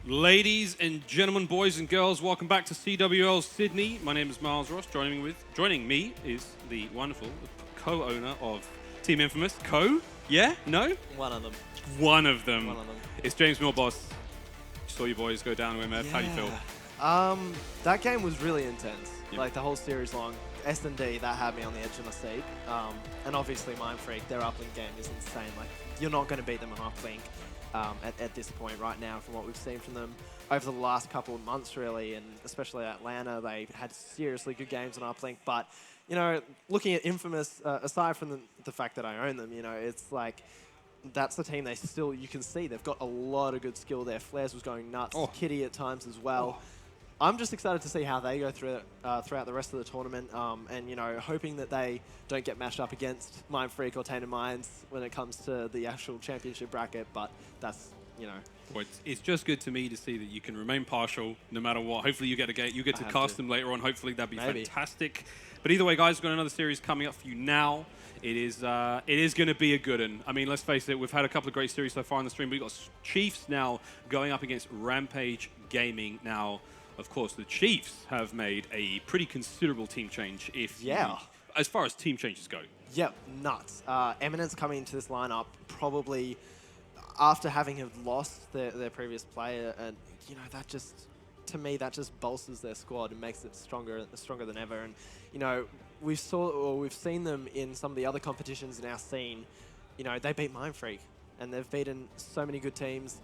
Ladies and gentlemen, boys and girls, welcome back to CWL Sydney. My name is Miles Ross. Joining me is the wonderful co-owner of Team Infamous. Yeah? No? One of them. One of them. One of them. It's James Millboss. Saw you boys go down with Mev. How do you feel? That game was really intense. Yep. Like the whole series long. S&D, that had me on the edge of my seat. And obviously Mind Freak, their uplink game is insane. Like, you're not going to beat them on uplink at this point right now from what we've seen from them over the last couple of months, really. And especially Atlanta, they had seriously good games on uplink. But, you know, looking at Infamous, aside from the fact that I own them, you know, it's like, that's the team you can see they've got a lot of good skill there. Flares was going nuts. Kitty at times as well. I'm just excited to see how they go throughout the rest of the tournament, and you know, hoping that they don't get matched up against Mind Freak or Tainted Minds when it comes to the actual championship bracket. But that's, you know, Well, it's just good to me to see that you can remain partial no matter what. Hopefully you get to cast them later on. Hopefully that'd be fantastic. But either way, guys, we've got another series coming up for you now. It is going to be a good one. I mean, let's face it, we've had a couple of great series so far on the stream. We've got Chiefs now going up against Rampage Gaming. Now, of course, the Chiefs have made a pretty considerable team change as far as team changes go. Yep, nuts. Eminence coming into this lineup probably after having have lost their previous player, and you know, that just, to me, that just bolsters their squad and makes it stronger than ever. And you know, we've seen them in some of the other competitions in our scene. You know, they beat Mind Freak, and they've beaten so many good teams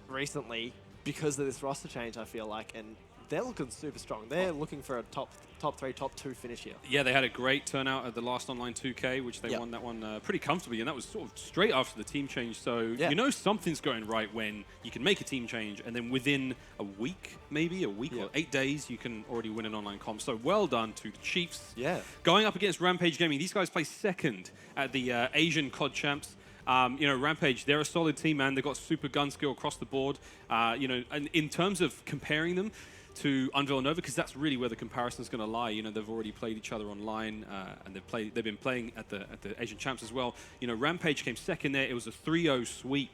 recently because of this roster change, I feel like, and they're looking super strong. They're looking for a top 3, top 2 finish here. Yeah, they had a great turnout at the last online 2K, which they won that one pretty comfortably, and that was sort of straight after the team change. So you know something's going right when you can make a team change, and then within a week or 8 days, you can already win an online comp. So well done to the Chiefs. Yeah. Going up against Rampage Gaming, these guys play second at the Asian COD Champs. You know, Rampage, they're a solid team, man. They've got super gun skill across the board. You know, and in terms of comparing them to Unveil Nova, because that's really where the comparison is going to lie. You know, they've already played each other online, and they've been playing at the Asian Champs as well. You know, Rampage came second there. It was a 3-0 sweep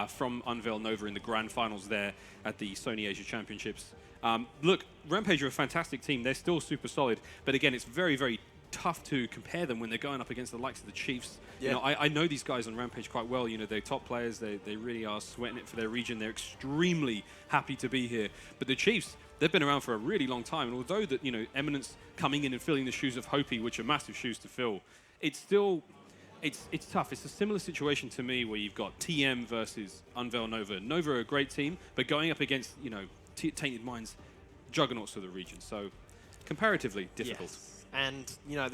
from Unveil Nova in the grand finals there at the Sony Asia Championships. Look, Rampage are a fantastic team. They're still super solid, but again, it's very, very tough to compare them when they're going up against the likes of the Chiefs. You know, I know these guys on Rampage quite well. You know, they're top players. They really are sweating it for their region. They're extremely happy to be here. But the Chiefs, they've been around for a really long time. And although that, you know, Eminence coming in and filling the shoes of Hopi, which are massive shoes to fill, it's still, it's tough. It's a similar situation to me where you've got TM versus Unveil Nova. Nova are a great team, but going up against, you know, Tainted Minds, juggernauts of the region. So comparatively difficult. Yes. And, you know,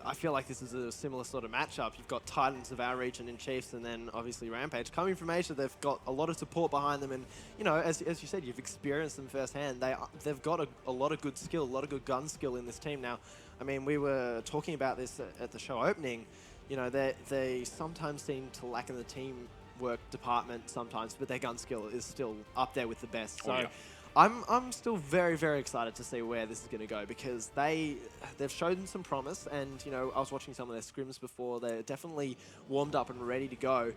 I feel like this is a similar sort of matchup. You've got Titans of our region in Chiefs, and then obviously Rampage. Coming from Asia, they've got a lot of support behind them, and, you know, as you said, you've experienced them firsthand. They've got a lot of good skill, a lot of good gun skill in this team. Now, I mean, we were talking about this at the show opening. You know, they sometimes seem to lack in the teamwork department sometimes, but their gun skill is still up there with the best. So. I'm still very, very excited to see where this is going to go, because they've shown some promise, and you know, I was watching some of their scrims before. They're definitely warmed up and ready to go.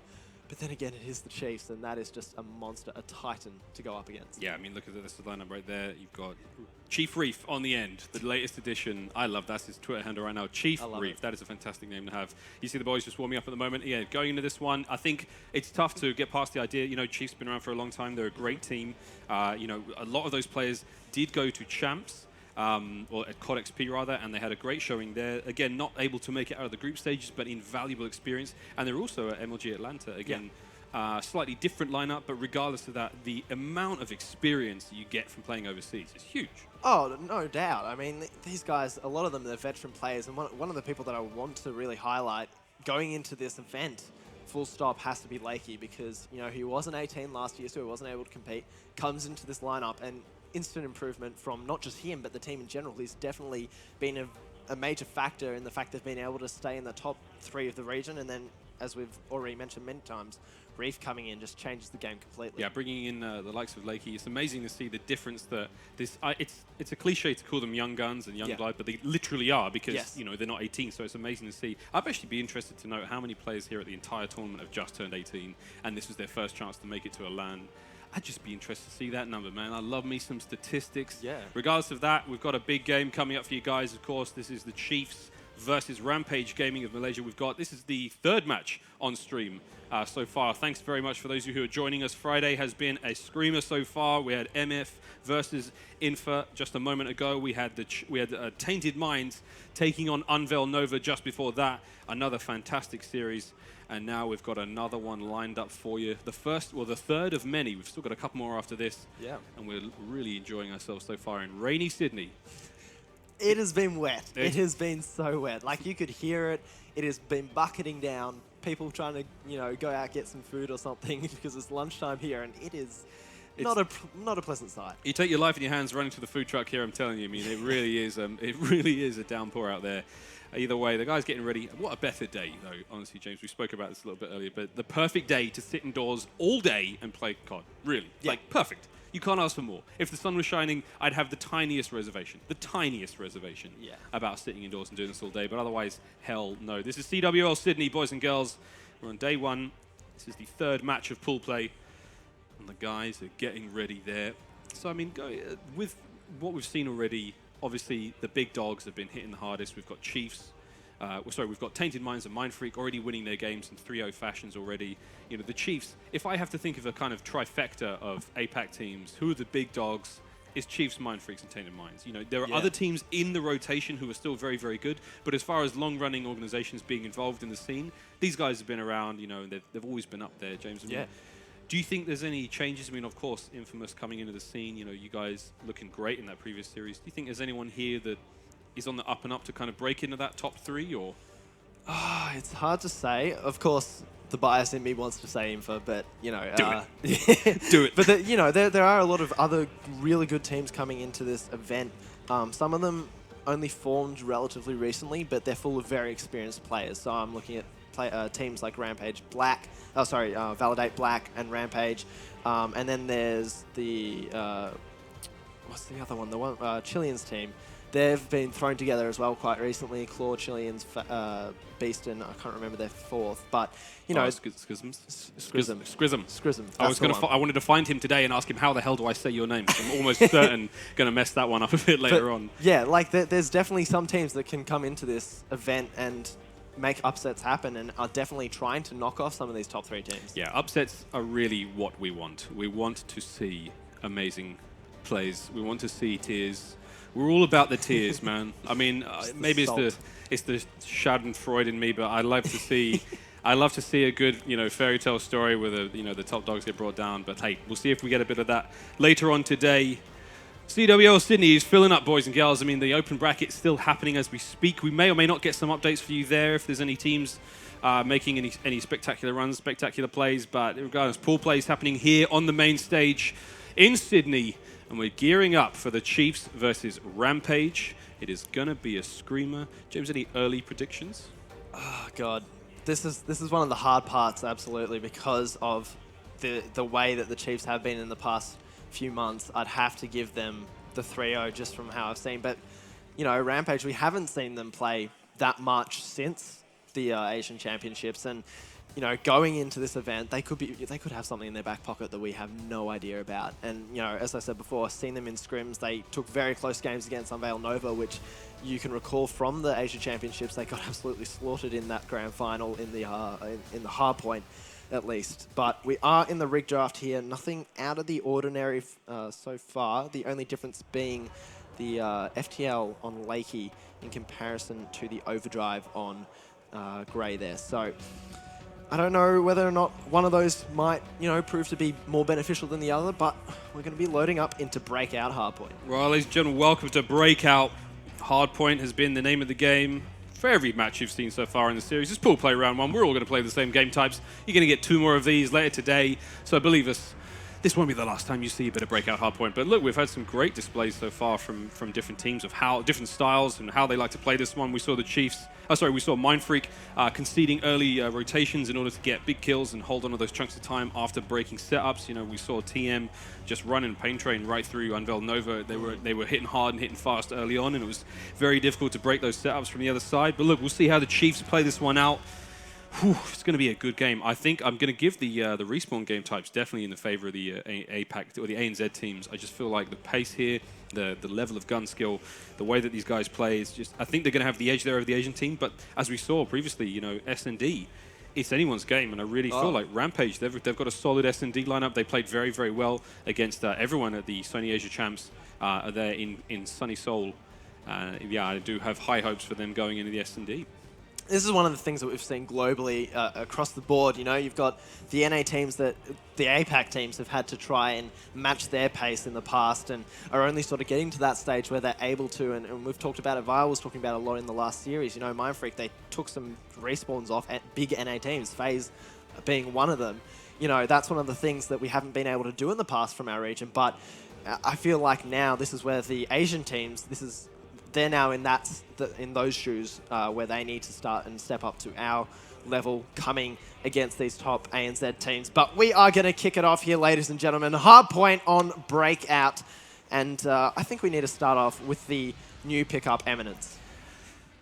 But then again, it is the Chiefs, and that is just a monster, a titan to go up against. Yeah, I mean, look at this lineup right there. You've got Chief Reef on the end, the latest edition. I love that's his Twitter handle right now, Chief Reef. That is a fantastic name to have. You see the boys just warming up at the moment. Yeah, going into this one, I think it's tough to get past the idea. You know, Chiefs been around for a long time. They're a great team. You know, a lot of those players did go to Champs. Or at COD XP rather, and they had a great showing there. Again, not able to make it out of the group stages, but invaluable experience. And they're also at MLG Atlanta. Again, slightly different lineup, but regardless of that, the amount of experience that you get from playing overseas is huge. Oh, no doubt. I mean, these guys, a lot of them, they're veteran players, and one of the people that I want to really highlight going into this event, full stop, has to be Lakey, because, you know, he wasn't 18 last year, so he wasn't able to compete, comes into this lineup, and instant improvement from not just him, but the team in general. He's definitely been a major factor in the fact they've been able to stay in the top 3 of the region. And then, as we've already mentioned many times, Reef coming in just changes the game completely. Yeah, bringing in the likes of Lakey, it's amazing to see the difference that this. It's a cliche to call them young guns and young blood, but they literally are, because you know, they're not 18. So it's amazing to see. I'd actually be interested to know how many players here at the entire tournament have just turned 18, and this was their first chance to make it to a LAN. I'd just be interested to see that number, man. I love me some statistics. Yeah. Regardless of that, we've got a big game coming up for you guys. Of course, this is the Chiefs versus Rampage Gaming of Malaysia. This is the third match on stream so far. Thanks very much for those of you who are joining us. Friday has been a screamer so far. We had MF versus Infa just a moment ago. We had Tainted Minds taking on Unveil Nova just before that. Another fantastic series. And now we've got another one lined up for you. The third of many. We've still got a couple more after this. Yeah. And we're really enjoying ourselves so far in rainy Sydney. It has been wet. It has been so wet. Like, you could hear it. It has been bucketing down. People trying to, go out, get some food or something because it's lunchtime here, and it's not a pleasant sight. You take your life in your hands running to the food truck here, I'm telling you. I mean, it really is a downpour out there. Either way, the guy's getting ready. What a better day, though, honestly, James. We spoke about this a little bit earlier, but the perfect day to sit indoors all day and play COD. Really. Yeah. Like, perfect. You can't ask for more. If the sun was shining, I'd have the tiniest reservation about sitting indoors and doing this all day. But otherwise, hell no. This is CWL Sydney, boys and girls. We're on day one. This is the third match of pool play. And the guys are getting ready there. So, I mean, with what we've seen already, obviously, the big dogs have been hitting the hardest. We've got Chiefs. We've got Tainted Minds and Mind Freak already winning their games in 3-0 fashions already. You know, the Chiefs, if I have to think of a kind of trifecta of APAC teams, who are the big dogs? It's Chiefs, Mind Freaks, and Tainted Minds. You know, there are other teams in the rotation who are still very, very good. But as far as long-running organizations being involved in the scene, these guys have been around, and they've always been up there, James. Yeah. Do you think there's any changes? I mean, of course, Infamous coming into the scene, you guys looking great in that previous series. Do you think there's anyone here that is on the up and up to kind of break into that top three, or? It's hard to say. Of course, the bias in me wants to say Infa, but, Do it. Do it. But, there are a lot of other really good teams coming into this event. Some of them only formed relatively recently, but they're full of very experienced players. So I'm looking at teams like Validate Black and Rampage. And then there's the, what's the other one? The one, Chilean's team. They've been thrown together as well quite recently. Claw, Chileans, Beast, and I can't remember their fourth. But, Scrism. I wanted to find him today and ask him, how the hell do I say your name? I'm almost certain going to mess that one up a bit later on. Yeah, like there's definitely some teams that can come into this event and make upsets happen and are definitely trying to knock off some of these top three teams. Yeah, upsets are really what we want. We want to see amazing plays. We want to see tears. We're all about the tears, man. I mean, maybe it's the Schadenfreude in me, but I love to see a good, fairy tale story where the top dogs get brought down. But hey, we'll see if we get a bit of that later on today. CWL Sydney is filling up, boys and girls. I mean, the open bracket's still happening as we speak. We may or may not get some updates for you there if there's any teams making any spectacular runs, spectacular plays. But regardless, pool play is happening here on the main stage in Sydney. And we're gearing up for the Chiefs versus Rampage. It is going to be a screamer. James, any early predictions? Oh, God. This is one of the hard parts, absolutely, because of the way that the Chiefs have been in the past few months. I'd have to give them the 3-0 just from how I've seen. But, Rampage, we haven't seen them play that much since the Asian Championships. And, going into this event, they could have something in their back pocket that we have no idea about. And, as I said before, seen them in scrims. They took very close games against Unveil Nova, which you can recall from the Asia Championships. They got absolutely slaughtered in that grand final in the hardpoint, at least. But we are in the rig draft here. Nothing out of the ordinary so far. The only difference being the FTL on Lakey in comparison to the Overdrive on Grey there. So I don't know whether or not one of those might, prove to be more beneficial than the other, but we're going to be loading up into Breakout Hardpoint. Well, ladies and gentlemen, welcome to Breakout. Hardpoint has been the name of the game for every match you've seen so far in the series. It's pool play round one. We're all going to play the same game types. You're going to get 2 more of these later today, so believe us, this won't be the last time you see a bit of Breakout Hardpoint. But look, we've had some great displays so far from different teams of how different styles and how they like to play this one. We saw the Chiefs. We saw Mind Freak conceding early rotations in order to get big kills and hold on to those chunks of time after breaking setups. We saw TM just running Pain Train right through Unveil Nova. They were hitting hard and hitting fast early on, and it was very difficult to break those setups from the other side. But look, we'll see how the Chiefs play this one out. It's going to be a good game. I think I'm going to give the respawn game types definitely in the favor of the APAC or the ANZ teams. I just feel like the pace here, the level of gun skill, the way that these guys play is just. I think they're going to have the edge there over the Asian team. But as we saw previously, you know, S&D, it's anyone's game, and I really feel like Rampage. They've got a solid S&D lineup. They played very, very well against everyone at the Sony Asia Champs there in sunny Seoul. Yeah, I do have high hopes for them going into the S&D. This is one of the things that we've seen globally across the board. You know, you've got the NA teams that the APAC teams have had to try and match their pace in the past and are only sort of getting to that stage where they're able to. And we've talked about it. Vile was talking about it a lot in the last series. You know, Mindfreak, they took some respawns off at big NA teams, FaZe being one of them. You know, that's one of the things that we haven't been able to do in the past from our region. But I feel like now this is where the Asian teams, they're now in those shoes where they need to start and step up to our level coming against these top ANZ teams. But we are going to kick it off here, ladies and gentlemen. Hardpoint on Breakout. And I think we need to start off with the new pickup, Eminence.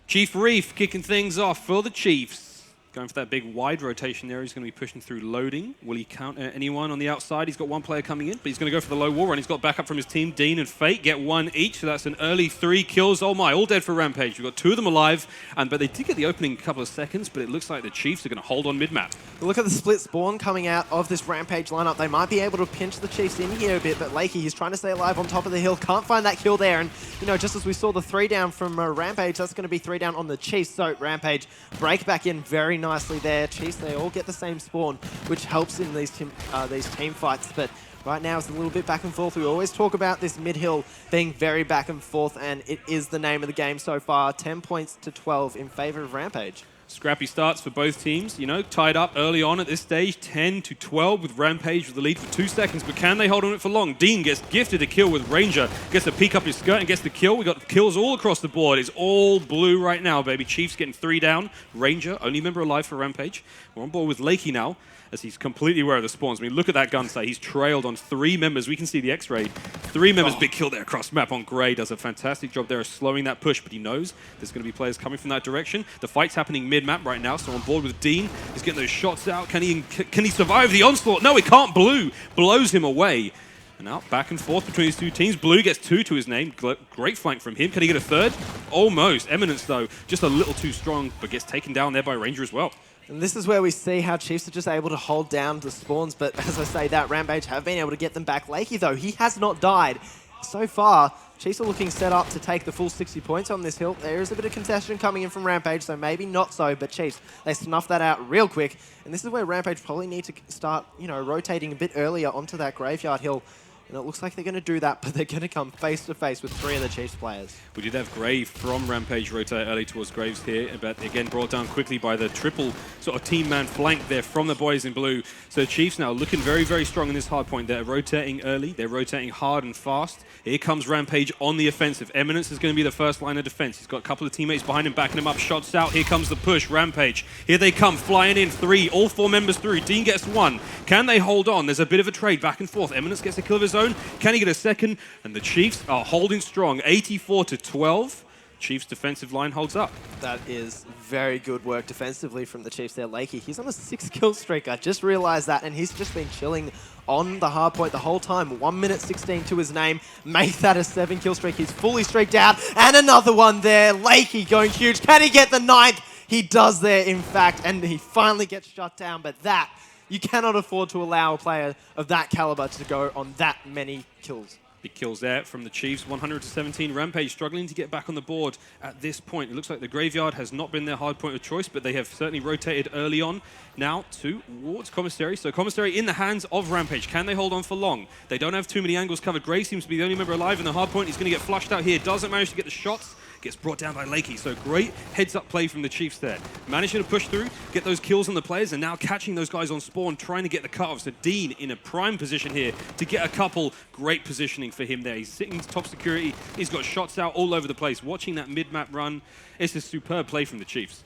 Chief Reef kicking things off for the Chiefs. Going for that big wide rotation there. He's going to be pushing through loading. Will he counter anyone on the outside? He's got one player coming in, but he's going to go for the low wall run. He's got backup from his team. Dean and Fate get one each, so that's an early 3 kills. Oh my, all dead for Rampage. We've got 2 of them alive, but they did get the opening couple of seconds, but it looks like the Chiefs are going to hold on mid-map. Look at the split spawn coming out of this Rampage lineup. They might be able to pinch the Chiefs in here a bit, but Lakey, he's trying to stay alive on top of the hill. Can't find that kill there, and you know, just as we saw the 3 down from Rampage, that's going to be 3 down on the Chiefs. So Rampage break back in very nicely there. Chiefs, they all get the same spawn, which helps in these team fights. But right now it's a little bit back and forth. We always talk about this mid-hill being very back and forth, and it is the name of the game so far. 10 points to 12 in favor of Rampage. Scrappy starts for both teams, you know, tied up early on at this stage, 10 to 12 with Rampage with the lead for 2 seconds, but can they hold on it for long? Dean gets gifted a kill with Ranger, gets to peek up his skirt and gets the kill. We got kills all across the board. It's all blue right now, baby. Chiefs getting 3 down. Ranger, only member alive for Rampage. We're on board with Lakey now, as he's completely aware of the spawns. I mean, look at that gun sight. He's trailed on 3 members. We can see the X-ray. 3 members, big kill there across map on Grey. Does a fantastic job there of slowing that push, but he knows there's going to be players coming from that direction. The fight's happening mid-map right now, so on board with Dean. He's getting those shots out. Can he survive the onslaught? No, he can't. Blue blows him away. And now back and forth between these 2 teams. Blue gets 2 to his name. Great flank from him. Can he get a 3rd? Almost. Eminence, though, just a little too strong, but gets taken down there by Ranger as well. And this is where we see how Chiefs are just able to hold down the spawns, but as I say that, Rampage have been able to get them back. Lakey, though, he has not died. So far, Chiefs are looking set up to take the full 60 points on this hill. There is a bit of contestation coming in from Rampage, so maybe not so, but Chiefs, they snuff that out real quick. And this is where Rampage probably need to start, you know, rotating a bit earlier onto that graveyard hill. And it looks like they're going to do that, but they're going to come face-to-face with 3 of the Chiefs players. We did have Grave from Rampage rotate early towards Graves here, but again brought down quickly by the triple sort of team man flank there from the boys in blue. So Chiefs now looking very, very strong in this hard point. They're rotating early. They're rotating hard and fast. Here comes Rampage on the offensive. Eminence is going to be the first line of defense. He's got a couple of teammates behind him, backing him up. Shots out. Here comes the push. Rampage. Here they come, flying in 3. All 4 members through. Dean gets 1. Can they hold on? There's a bit of a trade back and forth. Eminence gets a kill of his own. Can he get a second? And the Chiefs are holding strong. 84 to 12. Chiefs' defensive line holds up. That is very good work defensively from the Chiefs there. Lakey, he's on a 6-kill streak. I just realized that, and he's just been chilling on the hard point the whole time. 1 minute 16 to his name. Make that a 7-kill streak. He's fully streaked out. And another one there. Lakey going huge. Can he get the 9th? He does there, in fact, and he finally gets shut down. But that, you cannot afford to allow a player of that caliber to go on that many kills. Big kills there from the Chiefs, 100 to 17. Rampage struggling to get back on the board at this point. It looks like the graveyard has not been their hard point of choice, but they have certainly rotated early on. Now towards Commissary. So Commissary in the hands of Rampage. Can they hold on for long? They don't have too many angles covered. Gray seems to be the only member alive in the hard point. He's going to get flushed out here. Doesn't manage to get the shots. Gets brought down by Lakey. So great heads-up play from the Chiefs there. Managing to push through, get those kills on the players, and now catching those guys on spawn, trying to get the cut-off. So Dean in a prime position here to get a couple. Great positioning for him there. He's sitting top security. He's got shots out all over the place. Watching that mid-map run, it's a superb play from the Chiefs.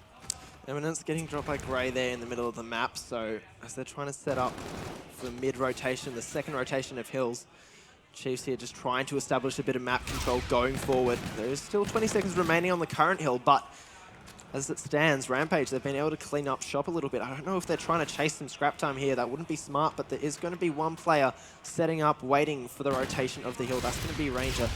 Eminence getting dropped by Grey there in the middle of the map. So as they're trying to set up for mid-rotation, the second rotation of hills, Chiefs here just trying to establish a bit of map control going forward. There is still 20 seconds remaining on the current hill, but as it stands, Rampage, they've been able to clean up shop a little bit. I don't know if they're trying to chase some scrap time here. That wouldn't be smart, but there is going to be one player setting up, waiting for the rotation of the hill. That's going to be Ranger,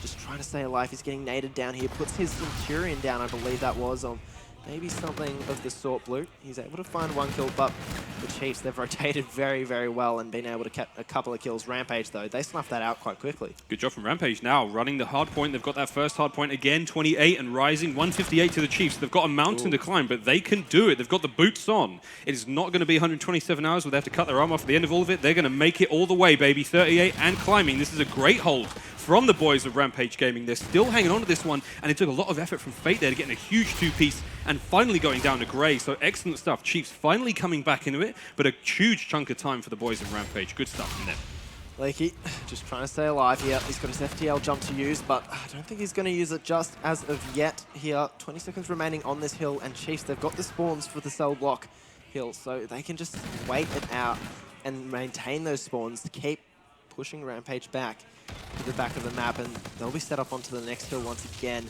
just trying to stay alive. He's getting naded down here. Puts his Centurion down, I believe that was, on maybe something of the sort blue. He's able to find one kill, but the Chiefs, they've rotated very, very well and been able to get a couple of kills. Rampage, though, they snuffed that out quite quickly. Good job from Rampage now, running the hard point. They've got that first hard point again, 28 and rising, 158 to the Chiefs. They've got a mountain to climb, but they can do it. They've got the boots on. It is not going to be 127 hours where they have to cut their arm off at the end of all of it. They're going to make it all the way, baby. 38 and climbing. This is a great hold from the boys of Rampage Gaming. They're still hanging on to this one, and it took a lot of effort from Fate there to get a huge two-piece and finally going down to Grey. So excellent stuff. Chiefs finally coming back into it, but a huge chunk of time for the boys of Rampage. Good stuff from them. Lakey just trying to stay alive here. He's got his FTL jump to use, but I don't think he's going to use it just as of yet here. 20 seconds remaining on this hill, and Chiefs, they've got the spawns for the cell block hill, so they can just wait it out and maintain those spawns to keep pushing Rampage back to the back of the map, and they'll be set up onto the next hill once again.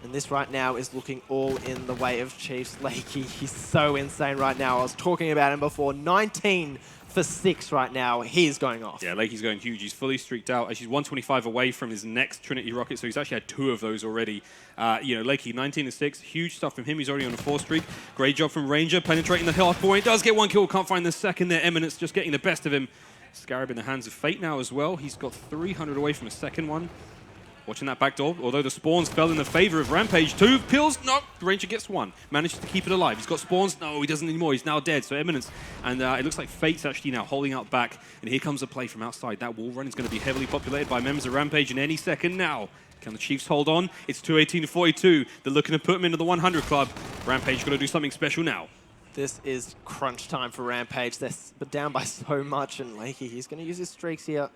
And this right now is looking all in the way of Chiefs. Lakey, he's so insane right now. I was talking about him before. 19 for 6 right now. He's going off. Yeah, Lakey's going huge. He's fully streaked out. Actually, he's 125 away from his next Trinity rocket, so he's actually had 2 of those already. Lakey, 19 and 6. Huge stuff from him. He's already on a 4 streak. Great job from Ranger, penetrating the hard point. Does get 1 kill. Can't find the second there. Eminence just getting the best of him. Scarab in the hands of Fate now as well. He's got 300 away from a second one. Watching that back door, although the spawns fell in the favor of Rampage. 2 pills, no, Ranger gets 1. Manages to keep it alive. He's got spawns, no, he doesn't anymore. He's now dead, so Eminence. And it looks like Fate's actually now holding out back. And here comes a play from outside. That wall run is going to be heavily populated by members of Rampage in any second now. Can the Chiefs hold on? It's 218 to 42. They're looking to put him into the 100 club. Rampage got to do something special now. This is crunch time for Rampage. They're down by so much, and Lakey, he's going to use his streaks here.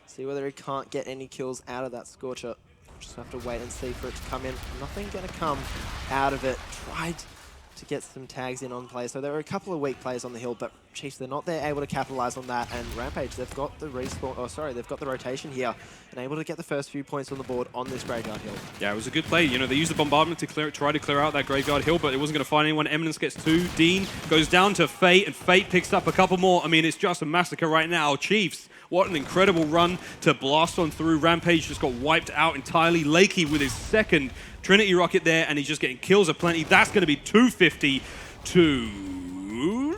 See whether he can't get any kills out of that Scorcher. Just have to wait and see for it to come in. Nothing going to come out of it. Tried to get some tags in on play. So there were a couple of weak plays on the hill, but Chiefs, they're not there able to capitalize on that. And Rampage, they've got the respawn, they've got the rotation here and able to get the first few points on the board on this Graveyard Hill. Yeah, it was a good play. They used the bombardment to try to clear out that Graveyard Hill, but it wasn't going to find anyone. Eminence gets 2. Dean goes down to Fate, and Fate picks up a couple more. I mean, it's just a massacre right now. Chiefs, what an incredible run to blast on through. Rampage just got wiped out entirely. Lakey with his second Trinity rocket there, and he's just getting kills aplenty. That's going to be 250 to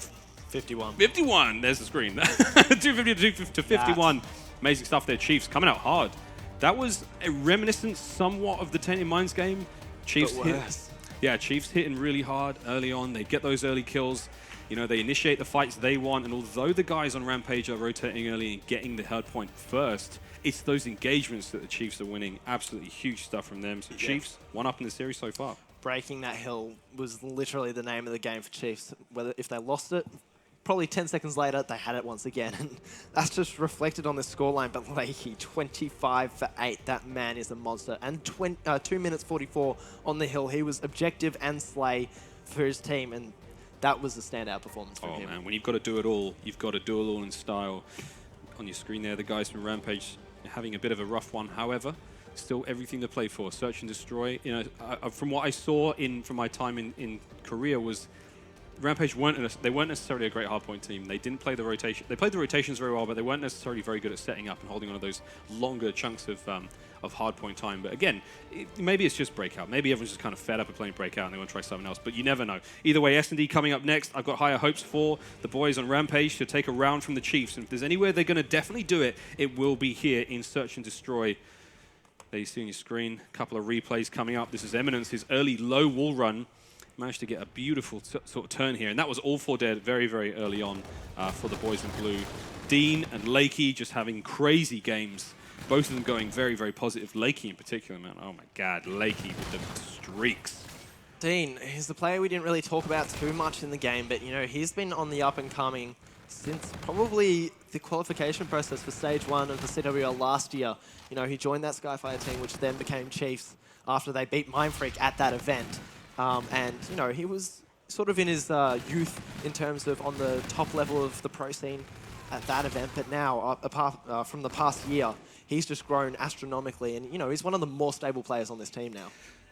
51. 51. There's the screen. 250 to 51. Amazing stuff there. Chiefs coming out hard. That was a reminiscent somewhat of the Tainted Minds game. Chiefs Chiefs hitting really hard early on. They get those early kills. They initiate the fights they want, and although the guys on Rampage are rotating early and getting the hard point first, it's those engagements that the Chiefs are winning. Absolutely huge stuff from them. So Chiefs, 1 up in the series so far. Breaking that hill was literally the name of the game for Chiefs. If they lost it, probably 10 seconds later, they had it once again. And that's just reflected on the scoreline. But Lakey, 25 for 8. That man is a monster. And 2 minutes 44 on the hill. He was objective and slay for his team. And that was a standout performance from him. Oh, man. When you've got to do it all, you've got to do it all in style. On your screen there, the guys from Rampage having a bit of a rough one. However, still everything to play for. Search and destroy. From what I saw from my time in Korea was Rampage weren't necessarily a great hardpoint team. They didn't play the rotation. They played the rotations very well, but they weren't necessarily very good at setting up and holding on to those longer chunks of hardpoint time. But again, maybe it's just Breakout. Maybe everyone's just kind of fed up of playing Breakout and they want to try something else. But you never know. Either way, S&D coming up next. I've got higher hopes for the boys on Rampage to take a round from the Chiefs. And if there's anywhere they're going to definitely do it, it will be here in Search and Destroy. There you see on your screen a couple of replays coming up. This is Eminence, his early low wall run. Managed to get a beautiful sort of turn here, and that was all 4 dead very, very early on for the boys in blue. Dean and Lakey just having crazy games, both of them going very, very positive. Lakey in particular, man, oh my God, Lakey with the streaks. Dean, he's the player we didn't really talk about too much in the game, but he's been on the up and coming since probably the qualification process for Stage 1 of the CWL last year. He joined that Skyfire team, which then became Chiefs after they beat Mindfreak at that event. And he was sort of in his youth in terms of on the top level of the pro scene at that event. But now, apart from the past year, he's just grown astronomically. And, he's one of the more stable players on this team now.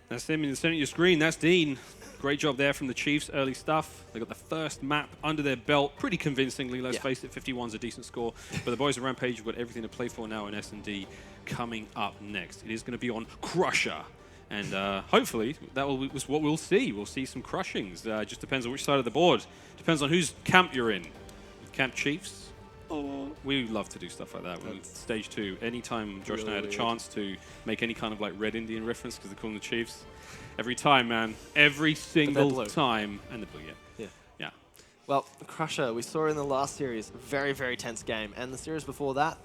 That's him in the center of your screen. That's Dean. Great job there from the Chiefs. Early stuff. They got the first map under their belt pretty convincingly. Let's face it, 51's a decent score. But the boys at Rampage have got everything to play for now in S&D. Coming up next, it is going to be on Crusher. And hopefully, that was what we'll see. We'll see some crushings. Just depends on which side of the board. Depends on whose camp you're in. Camp Chiefs? We love to do stuff like that. With Stage 2, anytime Josh and I had a chance to make any kind of like Red Indian reference, because they're calling the Chiefs, every time, man. Every single time. And the blue, yeah. Well, Crusher, we saw in the last series, very, very tense game. And the series before that,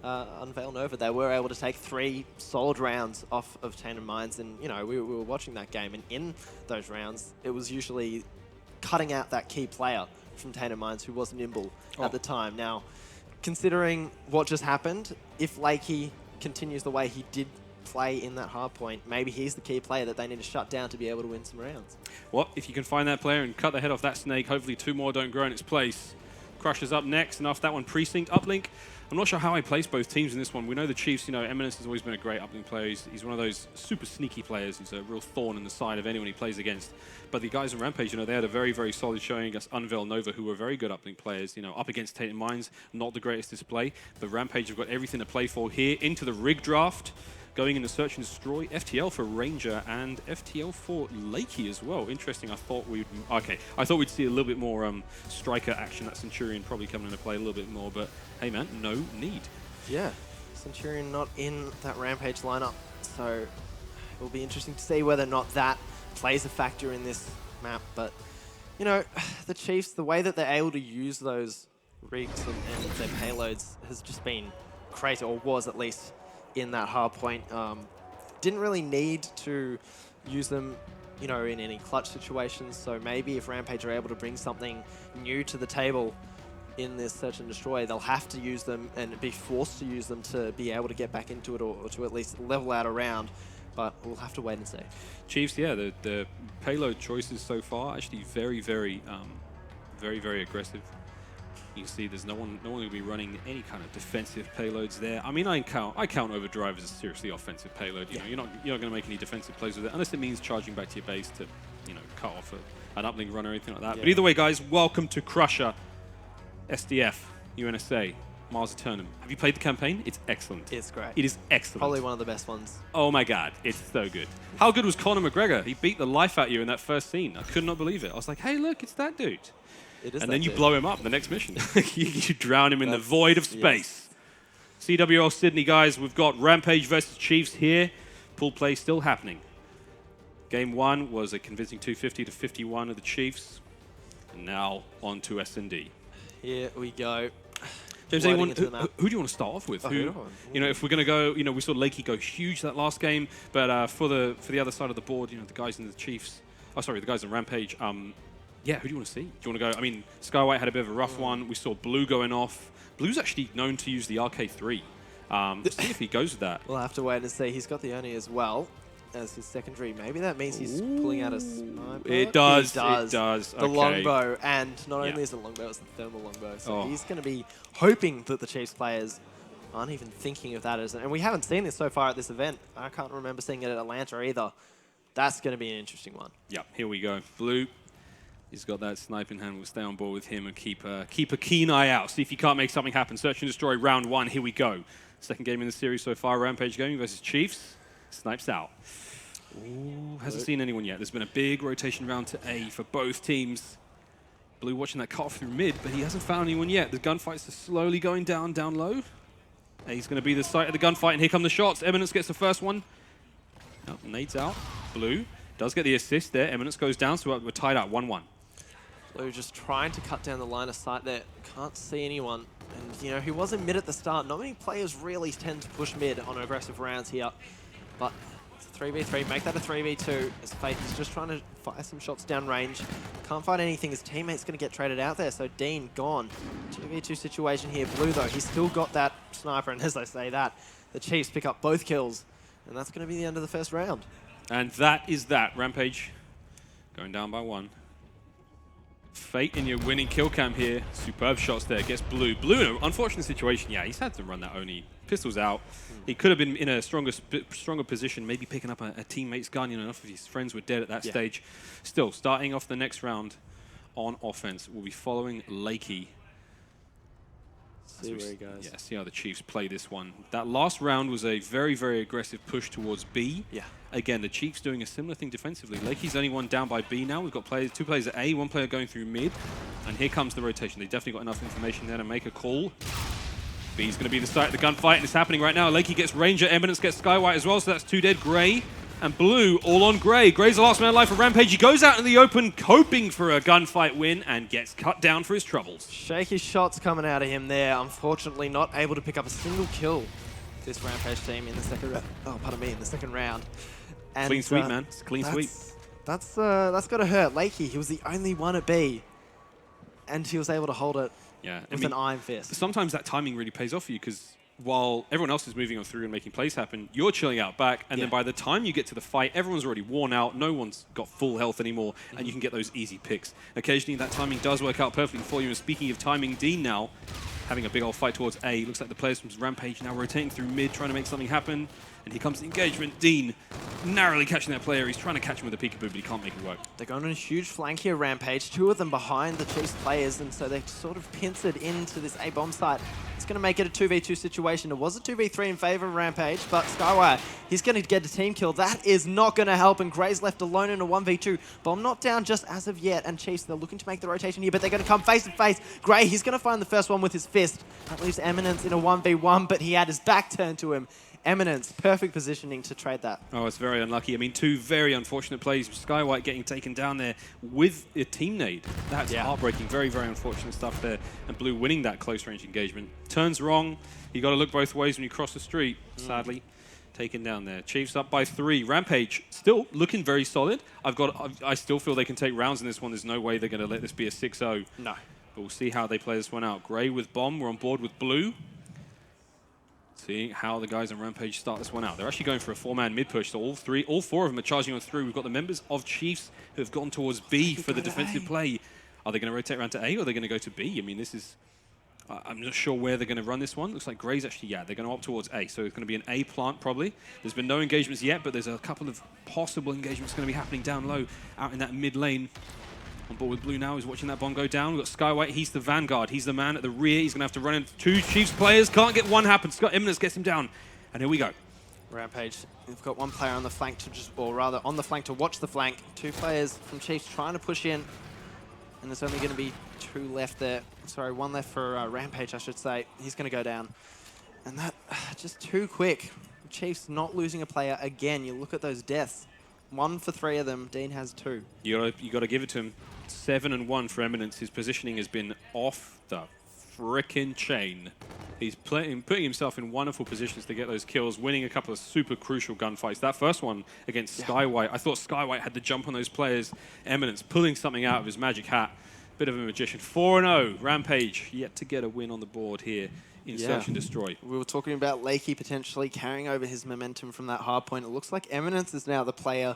Unveil Nova, they were able to take 3 solid rounds off of Tainted Minds. And, you know, we were watching that game. And in those rounds, it was usually cutting out that key player from Tainted Minds who was nimble at the time. Now, considering what just happened, if Lakey continues the way he did play in that hard point, maybe he's the key player that they need to shut down to be able to win some rounds. Well, if you can find that player and cut the head off that snake, hopefully 2 more don't grow in its place. Crusher's up next, and after that one, Precinct Uplink. I'm not sure how I place both teams in this one. We know the Chiefs, you know, Eminence has always been a great uplink player. He's one of those super sneaky players. He's a real thorn in the side of anyone he plays against. But the guys in Rampage, you know, they had a very, very solid showing against Unveil Nova, who were very good uplink players. You know, up against Tainted Minds, not the greatest display. But Rampage have got everything to play for here. Into the rig draft. Going into Search and Destroy, FTL for Ranger, and FTL for Lakey as well. Interesting. I thought we'd see a little bit more striker action. That Centurion probably coming into play a little bit more, but hey man, no need. Yeah, Centurion not in that Rampage lineup, so it will be interesting to see whether or not that plays a factor in this map. But you know, the Chiefs, the way that they're able to use those rigs and their payloads has just been crazy, or was at least in that hard point. Didn't really need to use them, you know, in any clutch situations. So maybe if Rampage are able to bring something new to the table in this Search and Destroy, they'll have to use them and be forced to use them to be able to get back into it, or to at least level out a round. But we'll have to wait and see. Chiefs, yeah, the payload choices so far actually very, very aggressive. You can see there's no one will be running any kind of defensive payloads there. I mean, I count Overdrive as a seriously offensive payload. You know, you're not going to make any defensive plays with it unless it means charging back to your base to, you know, cut off an uplink run or anything like that. Yeah. But either way, guys, welcome to Crusher, SDF, UNSA, Mars Eternum. Have you played the campaign? It's excellent. It's great. It is excellent. Probably one of the best ones. Oh my God, it's so good. How good was Conor McGregor? He beat the life out of you in that first scene. I could not believe it. I was like, hey, look, it's that dude. And then you blow him up the next mission. you drown him in the void of space. Yes. CWL Sydney, guys, we've got Rampage versus Chiefs here. Pool play still happening. Game 1 was a convincing 250 to 51 of the Chiefs. And now on to S&D. Here we go. James, who do you want to start off with? You know, if we're going to go, you know, we saw Lakey go huge that last game, but for the other side of the board, you know, the guys in the Chiefs, the guys in Rampage, yeah, who do you want to see? Do you want to go? I mean, Skywhite had a bit of a rough one. We saw Blue going off. Blue's actually known to use the RK3. Let's see if he goes with that. We'll have to wait and see. He's got the Oni as well as his secondary. Maybe that means he's pulling out a sniper. It does. It does. The longbow, and not only is it longbow, it's the thermal longbow. So he's going to be hoping that the Chiefs players aren't even thinking of that. And we haven't seen this so far at this event. I can't remember seeing it at Atlanta either. That's going to be an interesting one. Yep, here we go. Blue. He's got that snipe in hand. We'll stay on board with him and keep a keen eye out. See if he can't make something happen. Search and Destroy round 1. Here we go. Second game in the series so far. Rampage Gaming versus Chiefs. Snipes out. Ooh, hasn't seen anyone yet. There's been a big rotation round to A for both teams. Blue watching that cut off through mid, but he hasn't found anyone yet. The gunfights are slowly going down low. A's going to be the site of the gunfight, and here come the shots. Eminence gets the first one. Oh, nades out. Blue does get the assist there. Eminence goes down, so we're tied out 1-1. Blue just trying to cut down the line of sight there. Can't see anyone. And, you know, he was in mid at the start. Not many players really tend to push mid on aggressive rounds here. But it's a 3v3. Make that a 3v2. As Fate is just trying to fire some shots down range. Can't find anything. His teammate's going to get traded out there. So Dean gone. 2v2 situation here. Blue, though, he's still got that sniper. And as I say that, the Chiefs pick up both kills. And that's going to be the end of the first round. And that is that. Rampage going down by 1. Fate in your winning kill cam here. Superb shots there. Gets Blue. Blue in an unfortunate situation. Yeah, he's had to run that Oni. Pistols out. He could have been in a stronger position, maybe picking up a teammate's gun. You know, enough of his friends were dead at that stage. Still, starting off the next round on offense, we'll be following Lakey. See where he goes. Yeah, see how the Chiefs play this one. That last round was a very, very aggressive push towards B. Yeah. Again, the Chiefs doing a similar thing defensively. Lakey's only one down by B now. We've got two players at A, one player going through mid. And here comes the rotation. They definitely got enough information there to make a call. B's going to be the start of the gunfight, and it's happening right now. Lakey gets Ranger, Eminence gets Skywhite as well, so that's 2 dead. Gray and Blue all on Gray. Gray's the last man alive for Rampage. He goes out in the open, hoping for a gunfight win, and gets cut down for his troubles. Shaky shots coming out of him there. Unfortunately, not able to pick up a single kill. This Rampage team in the second round. Oh, pardon me, in the second round. And, clean sweep, man. It's clean sweep. That's got to hurt. Lakey, he was the only one at B, and he was able to hold it with an iron fist. Sometimes that timing really pays off for you, because while everyone else is moving on through and making plays happen, you're chilling out back, and then by the time you get to the fight, everyone's already worn out, no one's got full health anymore, and you can get those easy picks. Occasionally, that timing does work out perfectly for you, and speaking of timing, Dean now having a big old fight towards A. Looks like the players from Rampage now rotating through mid, trying to make something happen. And here comes the engagement. Dean narrowly catching that player. He's trying to catch him with a peekaboo, but he can't make it work. They're going on a huge flank here, Rampage. 2 of them behind the Chiefs players, and so they've sort of pincered into this A bomb site. It's going to make it a 2v2 situation. It was a 2v3 in favor of Rampage, but Skywire, he's going to get a team kill. That is not going to help, and Gray's left alone in a 1v2. Bomb not down just as of yet, and Chiefs, they're looking to make the rotation here, but they're going to come face to face. Gray, he's going to find the first one with his fist. That leaves Eminence in a 1v1, but he had his back turned to him. Eminence, perfect positioning to trade that. Oh, it's very unlucky. I mean, 2 very unfortunate plays. Skywhite getting taken down there with a team nade. That's heartbreaking. Very, very unfortunate stuff there. And Blue winning that close-range engagement. Turns wrong. You got to look both ways when you cross the street, sadly. Taken down there. Chiefs up by 3. Rampage still looking very solid. I still feel they can take rounds in this one. There's no way they're going to let this be a 6-0. No. But we'll see how they play this one out. Gray with Bomb. We're on board with Blue. Seeing how the guys on Rampage start this one out. They're actually going for a 4-man mid-push, so all 4 of them are charging on through. We've got the members of Chiefs who have gone towards B for the defensive play. Are they going to rotate around to A, or are they going to go to B? I mean, this is... I'm not sure where they're going to run this one. Looks like Gray's actually, they're going to opt towards A, so it's going to be an A plant probably. There's been no engagements yet, but there's a couple of possible engagements going to be happening down low, out in that mid lane. On board with Blue now, he's watching that bomb go down. We've got Skywhite, he's the vanguard. He's the man at the rear. He's going to have to run into 2 Chiefs players. Can't get one happen. Eminence gets him down. And here we go. Rampage, we've got 1 player on the flank to or rather on the flank to watch the flank. 2 players from Chiefs trying to push in. And there's only going to be 2 left there. Sorry, 1 left for Rampage, I should say. He's going to go down. And that, just too quick. Chiefs not losing a player again. You look at those deaths. 1 for 3 of them. Dean has 2. You got to give it to him. 7-1 for Eminence. His positioning has been off the frickin' chain. He's putting himself in wonderful positions to get those kills, winning a couple of super crucial gunfights. That first one against Skywhite, I thought Skywhite had the jump on those players. Eminence pulling something out of his magic hat. Bit of a magician. 4-0. Rampage yet to get a win on the board here in Search and Destroy. We were talking about Lakey potentially carrying over his momentum from that hard point. It looks like Eminence is now the player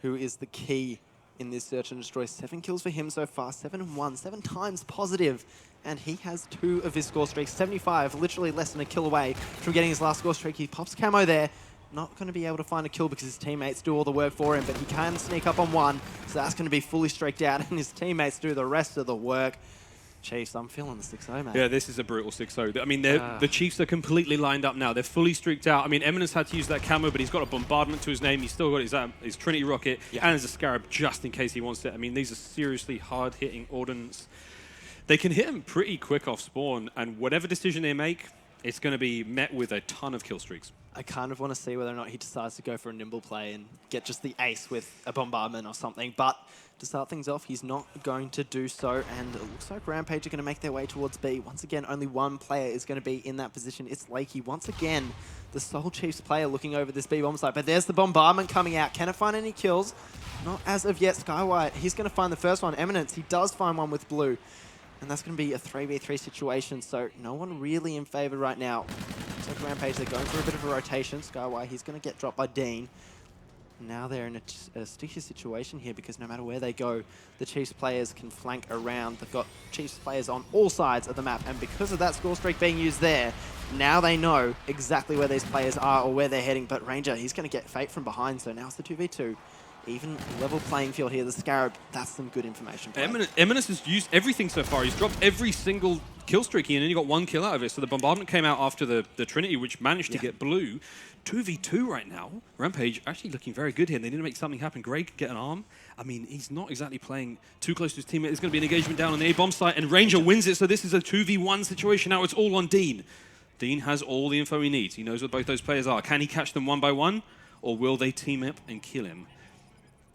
who is the key in this Search and Destroy. 7 kills for him so far, 7-1, 7 times positive. And he has 2 of his score streaks, 75, literally less than a kill away from getting his last score streak. He pops camo there. Not going to be able to find a kill because his teammates do all the work for him, but he can sneak up on 1. So that's going to be fully streaked out, and his teammates do the rest of the work. Chiefs, I'm feeling the 6-0, man. Yeah, this is a brutal 6-0. I mean, the Chiefs are completely lined up now. They're fully streaked out. I mean, Eminence had to use that camo, but he's got a bombardment to his name. He's still got his Trinity rocket, and there's a Scarab just in case he wants it. I mean, these are seriously hard-hitting ordnance. They can hit him pretty quick off spawn, and whatever decision they make, it's going to be met with a ton of kill streaks. I kind of want to see whether or not he decides to go for a nimble play and get just the ace with a bombardment or something. But to start things off, he's not going to do so. And it looks like Rampage are going to make their way towards B. Once again, only 1 player is going to be in that position. It's Lakey. Once again, the sole Chiefs player looking over this B bomb site. But there's the bombardment coming out. Can it find any kills? Not as of yet. Skywhite, he's going to find the first one. Eminence, he does find one with Blue. And that's going to be a 3v3 situation, so no one really in favor right now. Looks like Rampage, they're going for a bit of a rotation. Skywire, he's going to get dropped by Dean. now they're in a sticky situation here because no matter where they go, the Chiefs players can flank around. They've got Chiefs players on all sides of the map, and because of that score streak being used there, now they know exactly where these players are or where they're heading. But Ranger, he's going to get Fate from behind, so now it's the 2v2. Even level playing field here. The Scarab, that's some good information. Eminence has used everything so far. He's dropped every single kill streak and he got 1 kill out of it. So the bombardment came out after the Trinity, which managed to get blue. 2v2 right now. Rampage actually looking very good here. And they need to make something happen. Greg get an arm. I mean, he's not exactly playing too close to his teammate. There's going to be an engagement down on the A-bomb site, and Ranger wins it. So this is a 2v1 situation now. It's all on Dean. Dean has all the info he needs. He knows what both those players are. Can he catch them one by one, or will they team up and kill him?